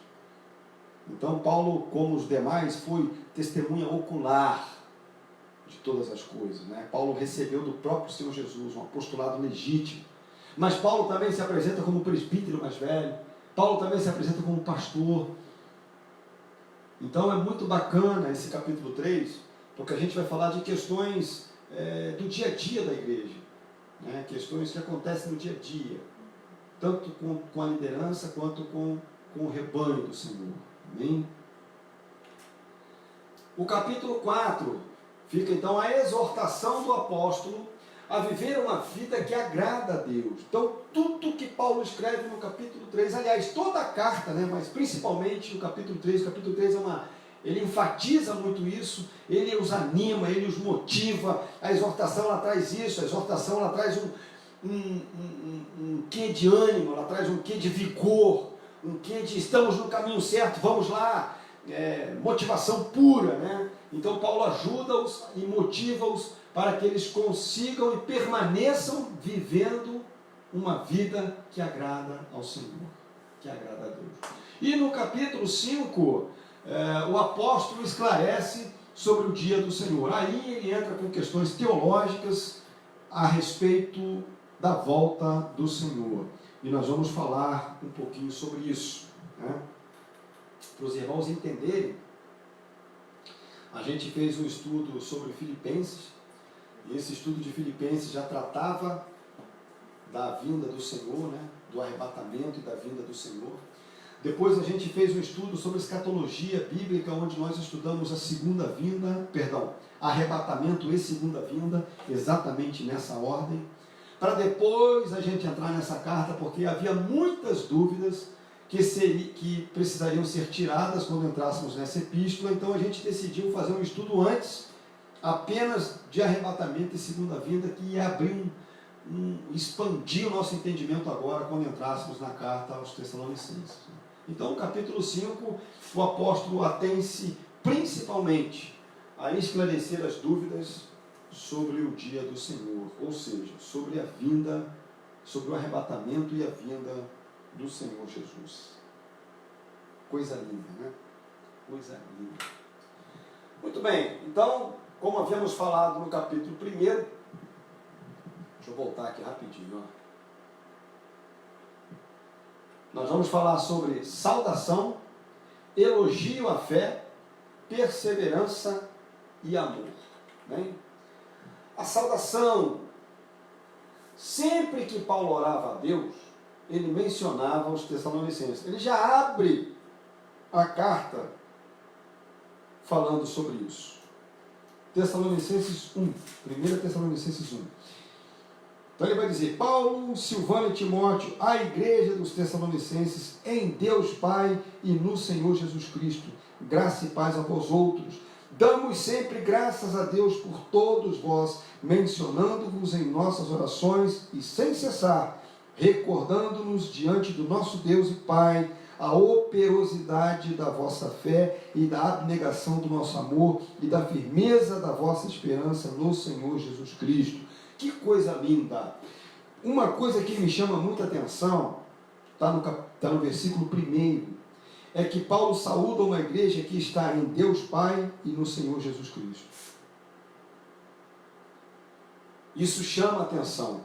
Então Paulo, como os demais, foi testemunha ocular de todas as coisas, né? Paulo recebeu do próprio Senhor Jesus um apostolado legítimo. Mas Paulo também se apresenta como presbítero mais velho. Paulo também se apresenta como pastor. Então é muito bacana esse capítulo 3, porque a gente vai falar de questões do dia a dia da igreja, né? Questões que acontecem no dia a dia, tanto com a liderança quanto com o rebanho do Senhor. Amém? O capítulo 4 fica então a exortação do apóstolo a viver uma vida que agrada a Deus. Então, tudo que Paulo escreve no capítulo 3, aliás, toda a carta, né, mas principalmente no capítulo 3, ele enfatiza muito isso, ele os anima, ele os motiva, a exortação ela traz isso, a exortação ela traz um quê de ânimo, ela traz um quê de vigor, um quê de estamos no caminho certo, vamos lá, motivação pura, né? Então Paulo ajuda-os e motiva-os para que eles consigam e permaneçam vivendo uma vida que agrada ao Senhor, que agrada a Deus. E no capítulo 5, o apóstolo esclarece sobre o dia do Senhor. Aí ele entra com questões teológicas a respeito da volta do Senhor. E nós vamos falar um pouquinho sobre isso, né? Para os irmãos entenderem, a gente fez um estudo sobre Filipenses, e esse estudo de Filipenses já tratava da vinda do Senhor, né? Do arrebatamento e da vinda do Senhor. Depois a gente fez um estudo sobre escatologia bíblica, onde nós estudamos a segunda vinda, arrebatamento e segunda vinda, exatamente nessa ordem, para depois a gente entrar nessa carta, porque havia muitas dúvidas que precisariam ser tiradas quando entrássemos nessa epístola. Então a gente decidiu fazer um estudo antes, apenas de arrebatamento e segunda vinda, que ia abrir expandir o nosso entendimento agora, quando entrássemos na carta aos Tessalonicenses. Então, no capítulo 5, o apóstolo atém-se principalmente a esclarecer as dúvidas sobre o dia do Senhor, ou seja, sobre a vinda, sobre o arrebatamento e a vinda do Senhor Jesus. Coisa linda, né? Coisa linda. Muito bem, então, como havíamos falado no capítulo 1, deixa eu voltar aqui rapidinho, ó. Nós vamos falar sobre saudação, elogio à fé, perseverança e amor. Bem? A saudação, sempre que Paulo orava a Deus, ele mencionava os Tessalonicenses. Ele já abre a carta falando sobre isso. Tessalonicenses 1, 1 Tessalonicenses 1. Então ele vai dizer: Paulo, Silvano e Timóteo, a igreja dos Tessalonicenses, em Deus Pai e no Senhor Jesus Cristo, graça e paz a vós outros. Damos sempre graças a Deus por todos vós, mencionando-vos em nossas orações e sem cessar, recordando-nos diante do nosso Deus e Pai a operosidade da vossa fé e da abnegação do nosso amor e da firmeza da vossa esperança no Senhor Jesus Cristo. Que coisa linda! Uma coisa que me chama muita atenção, está no versículo 1, é que Paulo saúda uma igreja que está em Deus Pai e no Senhor Jesus Cristo. Isso chama atenção.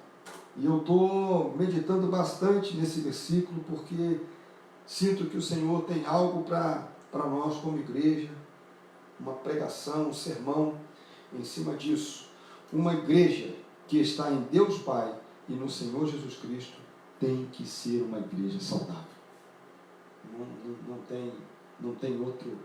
E eu estou meditando bastante nesse versículo, porque sinto que o Senhor tem algo para nós como igreja, uma pregação, um sermão em cima disso. Uma igreja que está em Deus Pai e no Senhor Jesus Cristo tem que ser uma igreja saudável. Não tem outro.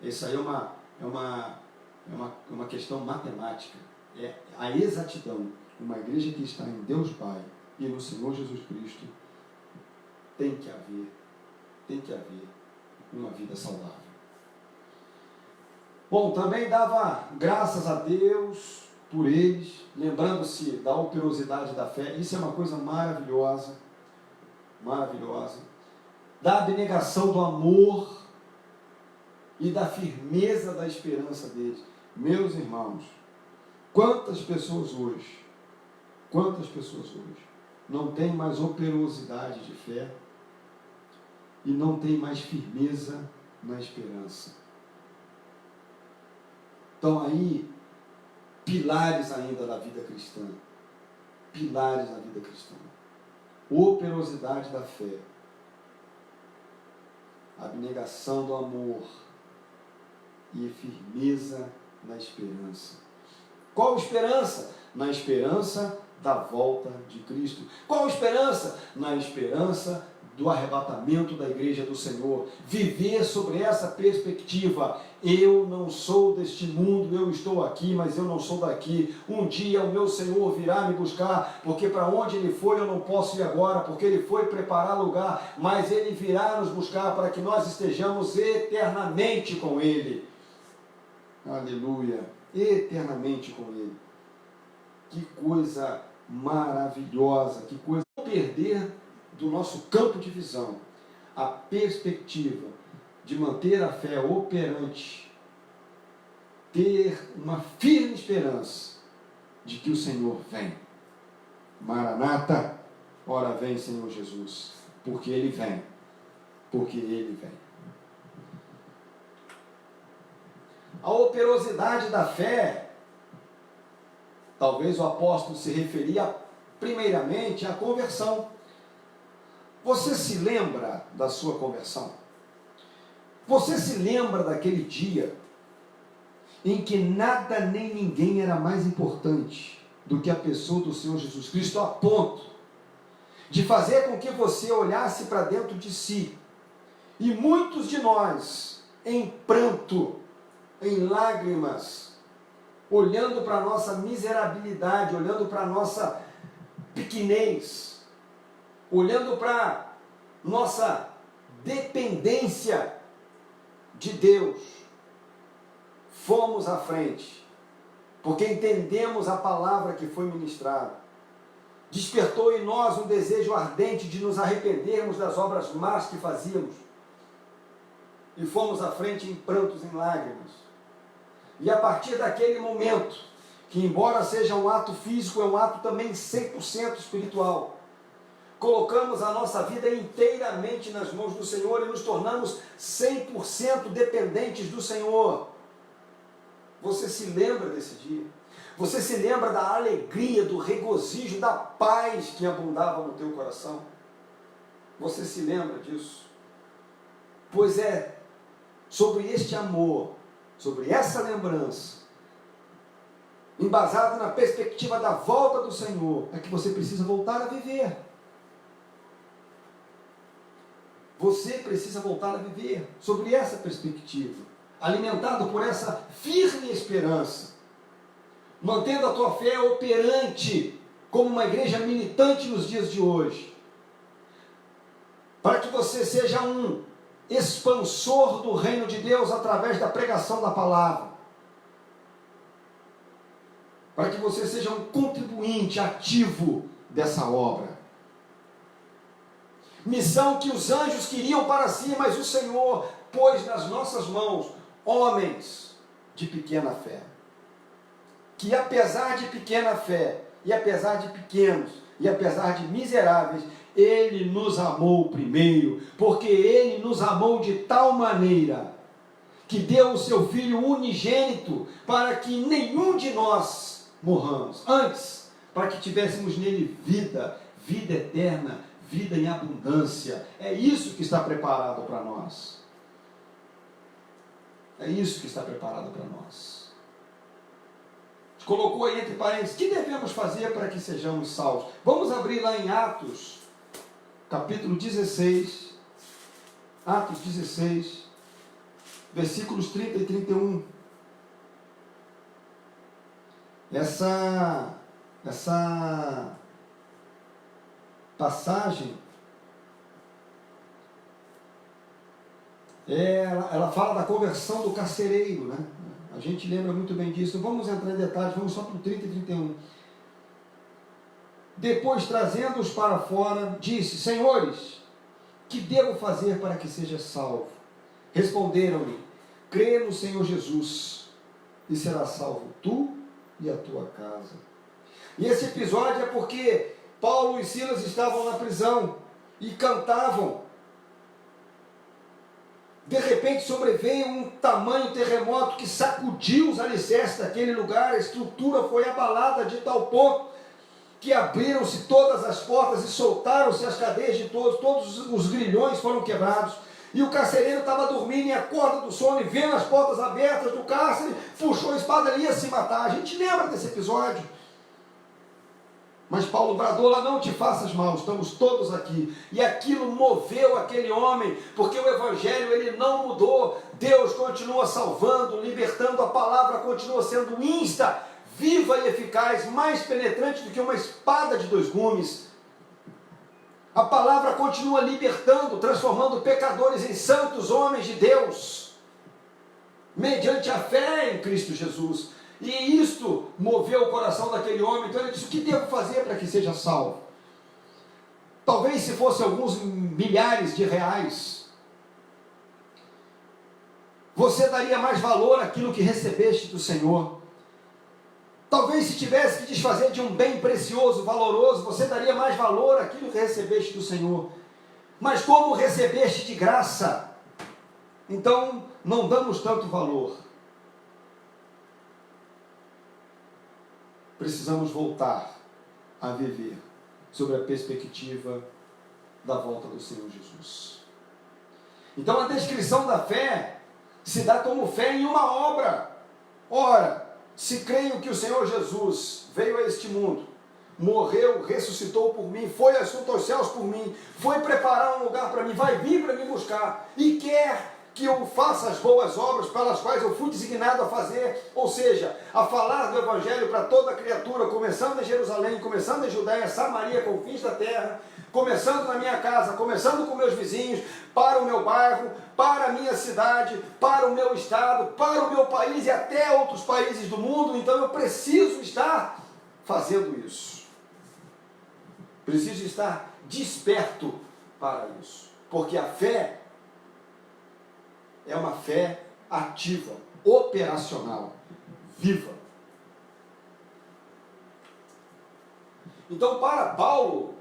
Isso aí é uma questão matemática. É a exatidão. Uma igreja que está em Deus Pai e no Senhor Jesus Cristo tem que haver uma vida saudável. Bom, também dava graças a Deus por eles, lembrando-se da operosidade da fé. Isso é uma coisa maravilhosa, maravilhosa. Da abnegação do amor e da firmeza da esperança deles. Meus irmãos, quantas pessoas hoje não têm mais operosidade de fé e não têm mais firmeza na esperança? Então aí, pilares ainda da vida cristã. Pilares da vida cristã. Operosidade da fé. Abnegação do amor e firmeza na esperança. Qual esperança? Na esperança da volta de Cristo. Qual esperança? Na esperança do arrebatamento da igreja do Senhor. Viver sobre essa perspectiva. Eu não sou deste mundo, eu estou aqui, mas eu não sou daqui. Um dia o meu Senhor virá me buscar, porque para onde Ele foi eu não posso ir agora, porque Ele foi preparar lugar, mas Ele virá nos buscar para que nós estejamos eternamente com Ele. Aleluia! Eternamente com Ele. Que coisa maravilhosa, que coisa. Não perder do nosso campo de visão a perspectiva de manter a fé operante, ter uma firme esperança de que o Senhor vem. Maranata, ora vem, Senhor Jesus, porque Ele vem, porque Ele vem. A operosidade da fé, talvez o apóstolo se referia primeiramente à conversão. Você se lembra da sua conversão? Você se lembra daquele dia em que nada nem ninguém era mais importante do que a pessoa do Senhor Jesus Cristo, a ponto de fazer com que você olhasse para dentro de si, e muitos de nós, em pranto, em lágrimas, olhando para a nossa miserabilidade, olhando para a nossa pequenez, olhando para nossa dependência de Deus, fomos à frente, porque entendemos a palavra que foi ministrada. Despertou em nós um desejo ardente de nos arrependermos das obras más que fazíamos, e fomos à frente em prantos, em lágrimas. E a partir daquele momento, que embora seja um ato físico, é um ato também 100% espiritual, colocamos a nossa vida inteiramente nas mãos do Senhor e nos tornamos 100% dependentes do Senhor. Você se lembra desse dia? Você se lembra da alegria, do regozijo, da paz que abundava no teu coração? Você se lembra disso? Pois é sobre este amor, sobre essa lembrança, embasado na perspectiva da volta do Senhor, é que você precisa voltar a viver. Você precisa voltar a viver sobre essa perspectiva, alimentado por essa firme esperança, mantendo a tua fé operante como uma igreja militante nos dias de hoje, para que você seja um expansor do reino de Deus através da pregação da palavra, para que você seja um contribuinte ativo dessa obra. Missão que os anjos queriam para si, mas o Senhor pôs nas nossas mãos homens de pequena fé, que apesar de pequena fé, e apesar de pequenos, e apesar de miseráveis, Ele nos amou primeiro, porque Ele nos amou de tal maneira, que deu o seu Filho unigênito, para que nenhum de nós morramos, antes, para que tivéssemos nele vida, vida eterna, vida em abundância. É isso que está preparado para nós. É isso que está preparado para nós. Colocou aí entre parênteses, que devemos fazer para que sejamos salvos? Vamos abrir lá em Atos, capítulo 16, Atos 16, versículos 30 e 31. Essa passagem, ela fala da conversão do carcereiro, né? A gente lembra muito bem disso. Não vamos entrar em detalhes, vamos só para o 30 e 31. Depois, trazendo-os para fora, disse: Senhores, que devo fazer para que seja salvo? Responderam-lhe: crê no Senhor Jesus, e serás salvo tu e a tua casa. E esse episódio é porque Paulo e Silas estavam na prisão e cantavam. De repente sobreveio um tamanho terremoto que sacudiu os alicerces daquele lugar, a estrutura foi abalada de tal ponto que abriram-se todas as portas e soltaram-se as cadeias de todos os grilhões foram quebrados. E o carcereiro estava dormindo e acorda do sono e vendo as portas abertas do cárcere, puxou a espada e ia se matar. A gente lembra desse episódio. Mas Paulo bradou lá: não te faças mal, estamos todos aqui. E aquilo moveu aquele homem, porque o evangelho ele não mudou. Deus continua salvando, libertando, a palavra continua sendo insta, viva e eficaz, mais penetrante do que uma espada de dois gumes. A palavra continua libertando, transformando pecadores em santos homens de Deus, mediante a fé em Cristo Jesus. E isto moveu o coração daquele homem. Então ele disse: o que devo fazer para que seja salvo? Talvez se fosse alguns milhares de reais, você daria mais valor àquilo que recebeste do Senhor. Talvez se tivesse que desfazer de um bem precioso, valoroso, você daria mais valor àquilo que recebeste do Senhor. Mas como recebeste de graça, então não damos tanto valor. Precisamos voltar a viver sobre a perspectiva da volta do Senhor Jesus. Então a descrição da fé se dá como fé em uma obra. Ora, se creio que o Senhor Jesus veio a este mundo, morreu, ressuscitou por mim, foi assunto aos céus por mim, foi preparar um lugar para mim, vai vir para me buscar, e quer que eu faça as boas obras pelas quais eu fui designado a fazer, ou seja, a falar do Evangelho para toda criatura, começando em Jerusalém, começando em Judéia, Samaria, confins da terra, começando na minha casa, começando com meus vizinhos, para o meu bairro, para a minha cidade, para o meu estado, para o meu país e até outros países do mundo. Então eu preciso estar fazendo isso. Preciso estar desperto para isso. Porque a fé é uma fé ativa, operacional, viva. Então, para Paulo,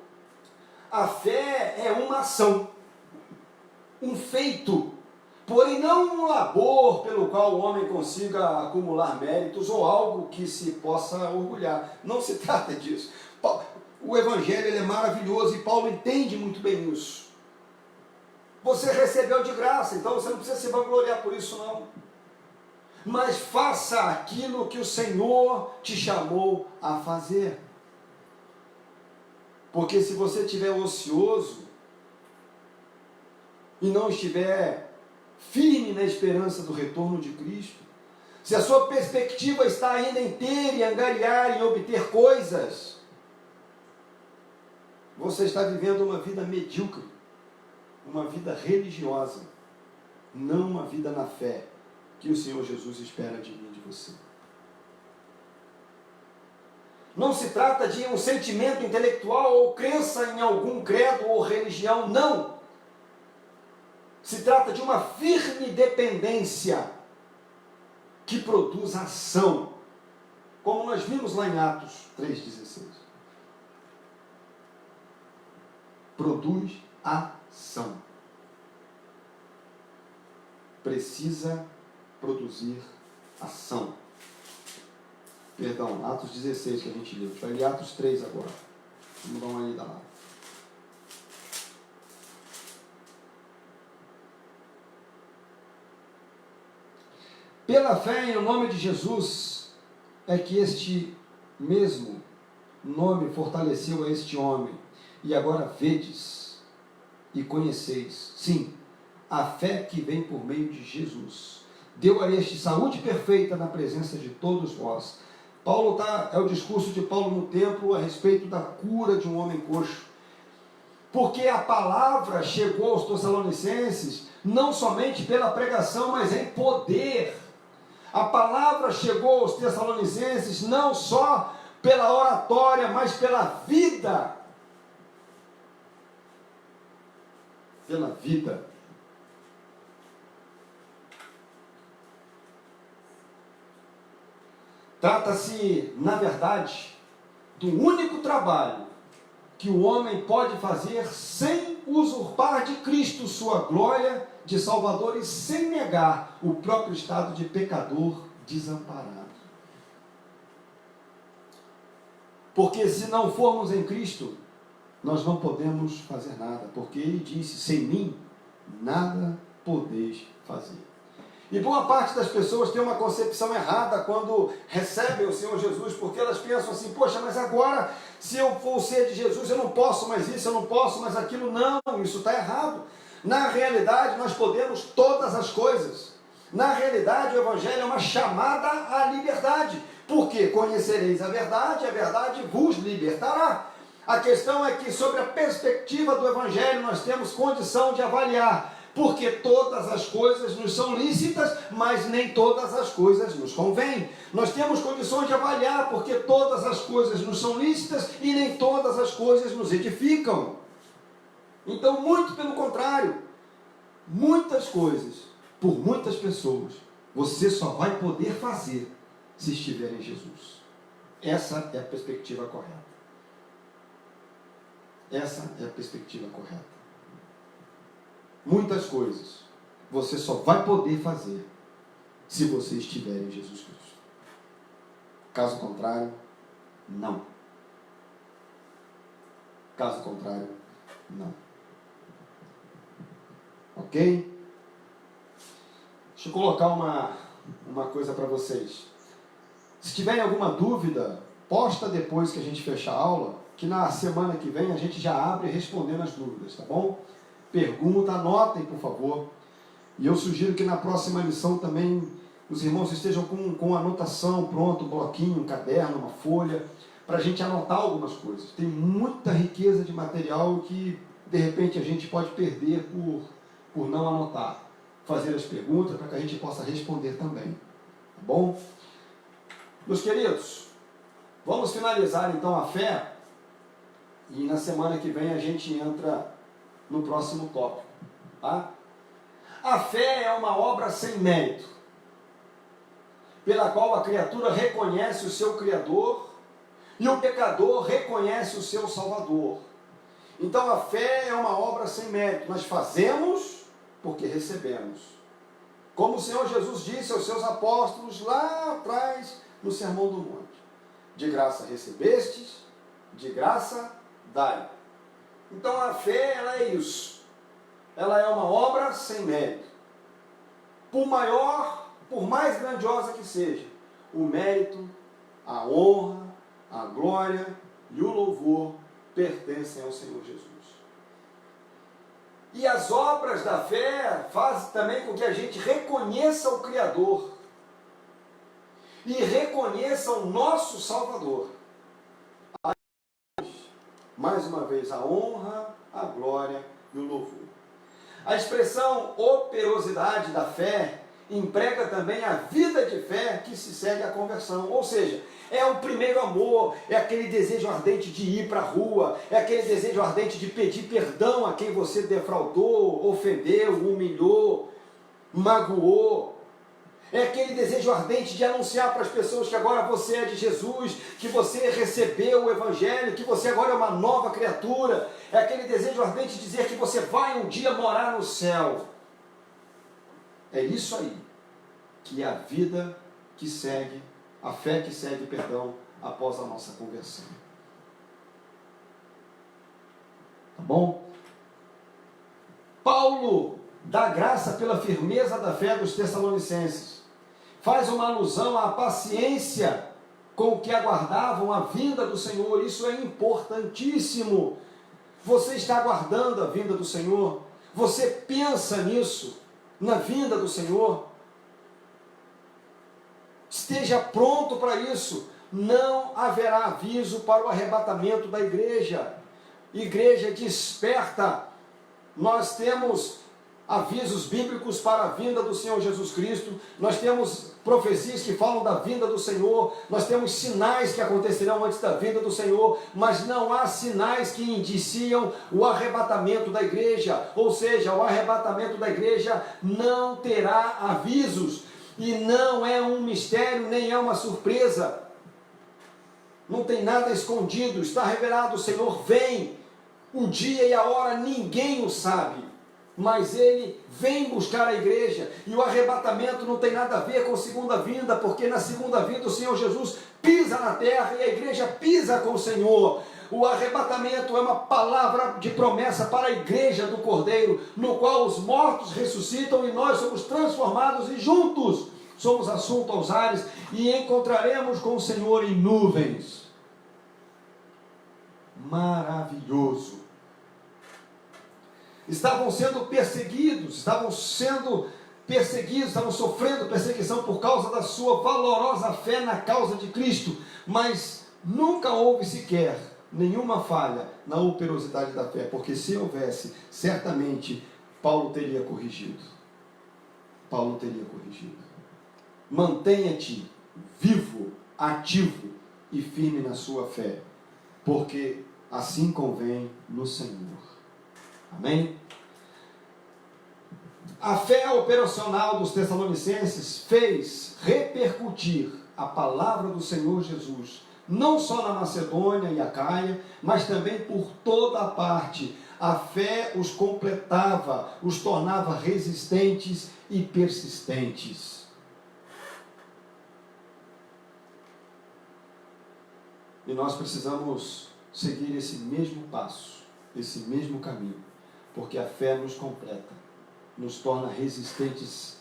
a fé é uma ação, um feito, porém não um labor pelo qual o homem consiga acumular méritos ou algo que se possa orgulhar. Não se trata disso. O Evangelho ele é maravilhoso e Paulo entende muito bem isso. Você recebeu de graça, então você não precisa se vangloriar por isso não. Mas faça aquilo que o Senhor te chamou a fazer. Porque se você estiver ocioso e não estiver firme na esperança do retorno de Cristo, se a sua perspectiva está ainda em ter e angariar, em obter coisas, você está vivendo uma vida medíocre, uma vida religiosa, não uma vida na fé que o Senhor Jesus espera de mim e de você. Não se trata de um sentimento intelectual ou crença em algum credo ou religião, não. Se trata de uma firme dependência que produz ação, como nós vimos lá em Atos 3,16. Produz ação. Precisa produzir ação. Perdão, Atos 16 que a gente leu. Vai ler Atos 3 agora. Vamos dar uma ida lá. Pela fé em nome de Jesus, é que este mesmo nome fortaleceu a este homem. E agora vedes e conheceis, sim, a fé que vem por meio de Jesus. Deu a este saúde perfeita na presença de todos vós. É o discurso de Paulo no templo a respeito da cura de um homem coxo. Porque a palavra chegou aos Tessalonicenses não somente pela pregação, mas em poder. A palavra chegou aos Tessalonicenses não só pela oratória, mas pela vida. Pela vida. Trata-se, na verdade, do único trabalho que o homem pode fazer sem usurpar de Cristo sua glória de Salvador e sem negar o próprio estado de pecador desamparado. Porque se não formos em Cristo, nós não podemos fazer nada, porque Ele disse, sem mim, nada podeis fazer. E boa parte das pessoas tem uma concepção errada quando recebem o Senhor Jesus, porque elas pensam assim, poxa, mas agora, se eu for ser de Jesus, eu não posso mais isso, eu não posso mais aquilo. Não, isso está errado. Na realidade, nós podemos todas as coisas. Na realidade, o Evangelho é uma chamada à liberdade, porque conhecereis a verdade vos libertará. A questão é que, sobre a perspectiva do Evangelho, nós temos condição de avaliar, porque todas as coisas nos são lícitas, mas nem todas as coisas nos convêm. Nós temos condições de avaliar, porque todas as coisas nos são lícitas e nem todas as coisas nos edificam. Então, muito pelo contrário, muitas coisas, por muitas pessoas, você só vai poder fazer se estiver em Jesus. Essa é a perspectiva correta. Essa é a perspectiva correta. Muitas coisas você só vai poder fazer se você estiver em Jesus Cristo. Caso contrário, não. Caso contrário, não. Ok? Deixa eu colocar uma coisa para vocês. Se tiverem alguma dúvida, posta depois que a gente fechar a aula, que na semana que vem a gente já abre respondendo as dúvidas, tá bom? Pergunta, anotem, por favor. E eu sugiro que na próxima lição também os irmãos estejam com anotação pronto, um bloquinho, um caderno, uma folha, para a gente anotar algumas coisas. Tem muita riqueza de material que, de repente, a gente pode perder por não anotar. Fazer as perguntas para que a gente possa responder também. Tá bom? Meus queridos, vamos finalizar então a fé e na semana que vem a gente entra no próximo tópico. Tá? A fé é uma obra sem mérito, pela qual a criatura reconhece o seu Criador e o pecador reconhece o seu Salvador. Então a fé é uma obra sem mérito. Nós fazemos porque recebemos. Como o Senhor Jesus disse aos seus apóstolos lá atrás no Sermão do Monte. De graça recebestes, de graça dai. Então a fé, ela é isso. Ela é uma obra sem mérito. Por mais grandiosa que seja, o mérito, a honra, a glória e o louvor pertencem ao Senhor Jesus. E as obras da fé fazem também com que a gente reconheça o Criador e reconheça o nosso Salvador. Mais uma vez, a honra, a glória e o louvor. A expressão operosidade da fé emprega também a vida de fé que se segue à conversão. Ou seja, é o primeiro amor, é aquele desejo ardente de ir para a rua, é aquele desejo ardente de pedir perdão a quem você defraudou, ofendeu, humilhou, magoou. É aquele desejo ardente de anunciar para as pessoas que agora você é de Jesus, que você recebeu o Evangelho, que você agora é uma nova criatura. É aquele desejo ardente de dizer que você vai um dia morar no céu. É isso aí que é a vida que segue, a fé que segue, perdão, após a nossa conversão. Tá bom? Paulo dá graça pela firmeza da fé dos Tessalonicenses. Faz uma alusão à paciência com que aguardavam a vinda do Senhor. Isso é importantíssimo. Você está aguardando a vinda do Senhor? Você pensa nisso, na vinda do Senhor? Esteja pronto para isso. Não haverá aviso para o arrebatamento da igreja. Igreja desperta. Nós temos avisos bíblicos para a vinda do Senhor Jesus Cristo, nós temos profecias que falam da vinda do Senhor, nós temos sinais que acontecerão antes da vinda do Senhor, mas não há sinais que indiciam o arrebatamento da igreja, ou seja, o arrebatamento da igreja não terá avisos, e não é um mistério, nem é uma surpresa, não tem nada escondido, está revelado, o Senhor vem, o dia e a hora ninguém o sabe, mas Ele vem buscar a igreja, e o arrebatamento não tem nada a ver com segunda vinda, porque na segunda vinda o Senhor Jesus pisa na terra e a igreja pisa com o Senhor. O arrebatamento é uma palavra de promessa para a igreja do Cordeiro, no qual os mortos ressuscitam e nós somos transformados e juntos somos assunto aos ares e encontraremos com o Senhor em nuvens. Maravilhoso! Estavam sendo perseguidos, estavam sofrendo perseguição por causa da sua valorosa fé na causa de Cristo, mas nunca houve sequer nenhuma falha na operosidade da fé, porque se houvesse, certamente Paulo teria corrigido. Mantenha-te vivo, ativo e firme na sua fé, porque assim convém no Senhor. Amém? A fé operacional dos Tessalonicenses fez repercutir a palavra do Senhor Jesus, não só na Macedônia e Acaia, mas também por toda a parte. A fé os completava, os tornava resistentes e persistentes. E nós precisamos seguir esse mesmo passo, esse mesmo caminho, porque a fé nos completa, nos torna resistentes,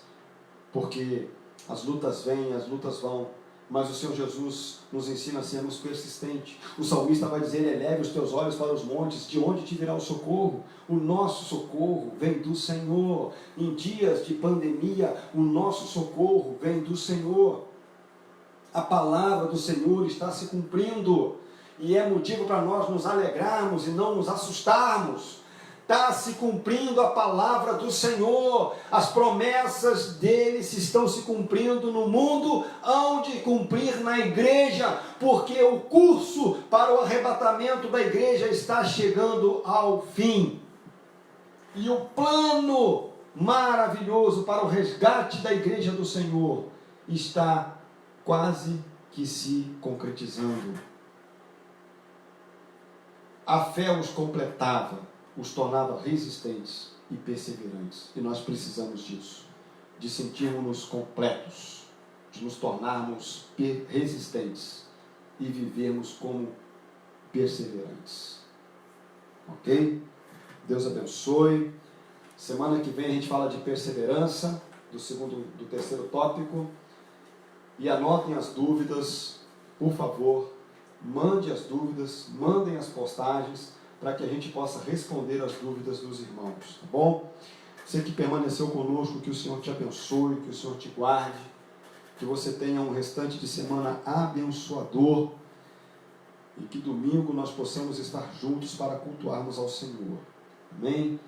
porque as lutas vêm, as lutas vão, mas o Senhor Jesus nos ensina a sermos persistentes. O salmista vai dizer: eleve os teus olhos para os montes, de onde te virá o socorro? O nosso socorro vem do Senhor. Em dias de pandemia, o nosso socorro vem do Senhor. A palavra do Senhor está se cumprindo, e é motivo para nós nos alegrarmos e não nos assustarmos. Está se cumprindo a palavra do Senhor, as promessas dele estão se cumprindo no mundo, hão de cumprir na igreja, porque o curso para o arrebatamento da igreja está chegando ao fim. E o plano maravilhoso para o resgate da igreja do Senhor está quase que se concretizando. A fé os completava, os tornava resistentes e perseverantes. E nós precisamos disso, de sentirmos-nos completos, de nos tornarmos resistentes e vivermos como perseverantes. Ok? Deus abençoe. Semana que vem a gente fala de perseverança, do terceiro tópico. E anotem as dúvidas, por favor, mande as dúvidas, mandem as postagens, para que a gente possa responder as dúvidas dos irmãos, tá bom? Você que permaneceu conosco, que o Senhor te abençoe, que o Senhor te guarde, que você tenha um restante de semana abençoador, e que domingo nós possamos estar juntos para cultuarmos ao Senhor. Amém?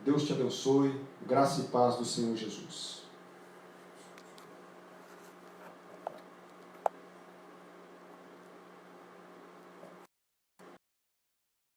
Deus te abençoe, graça e paz do Senhor Jesus.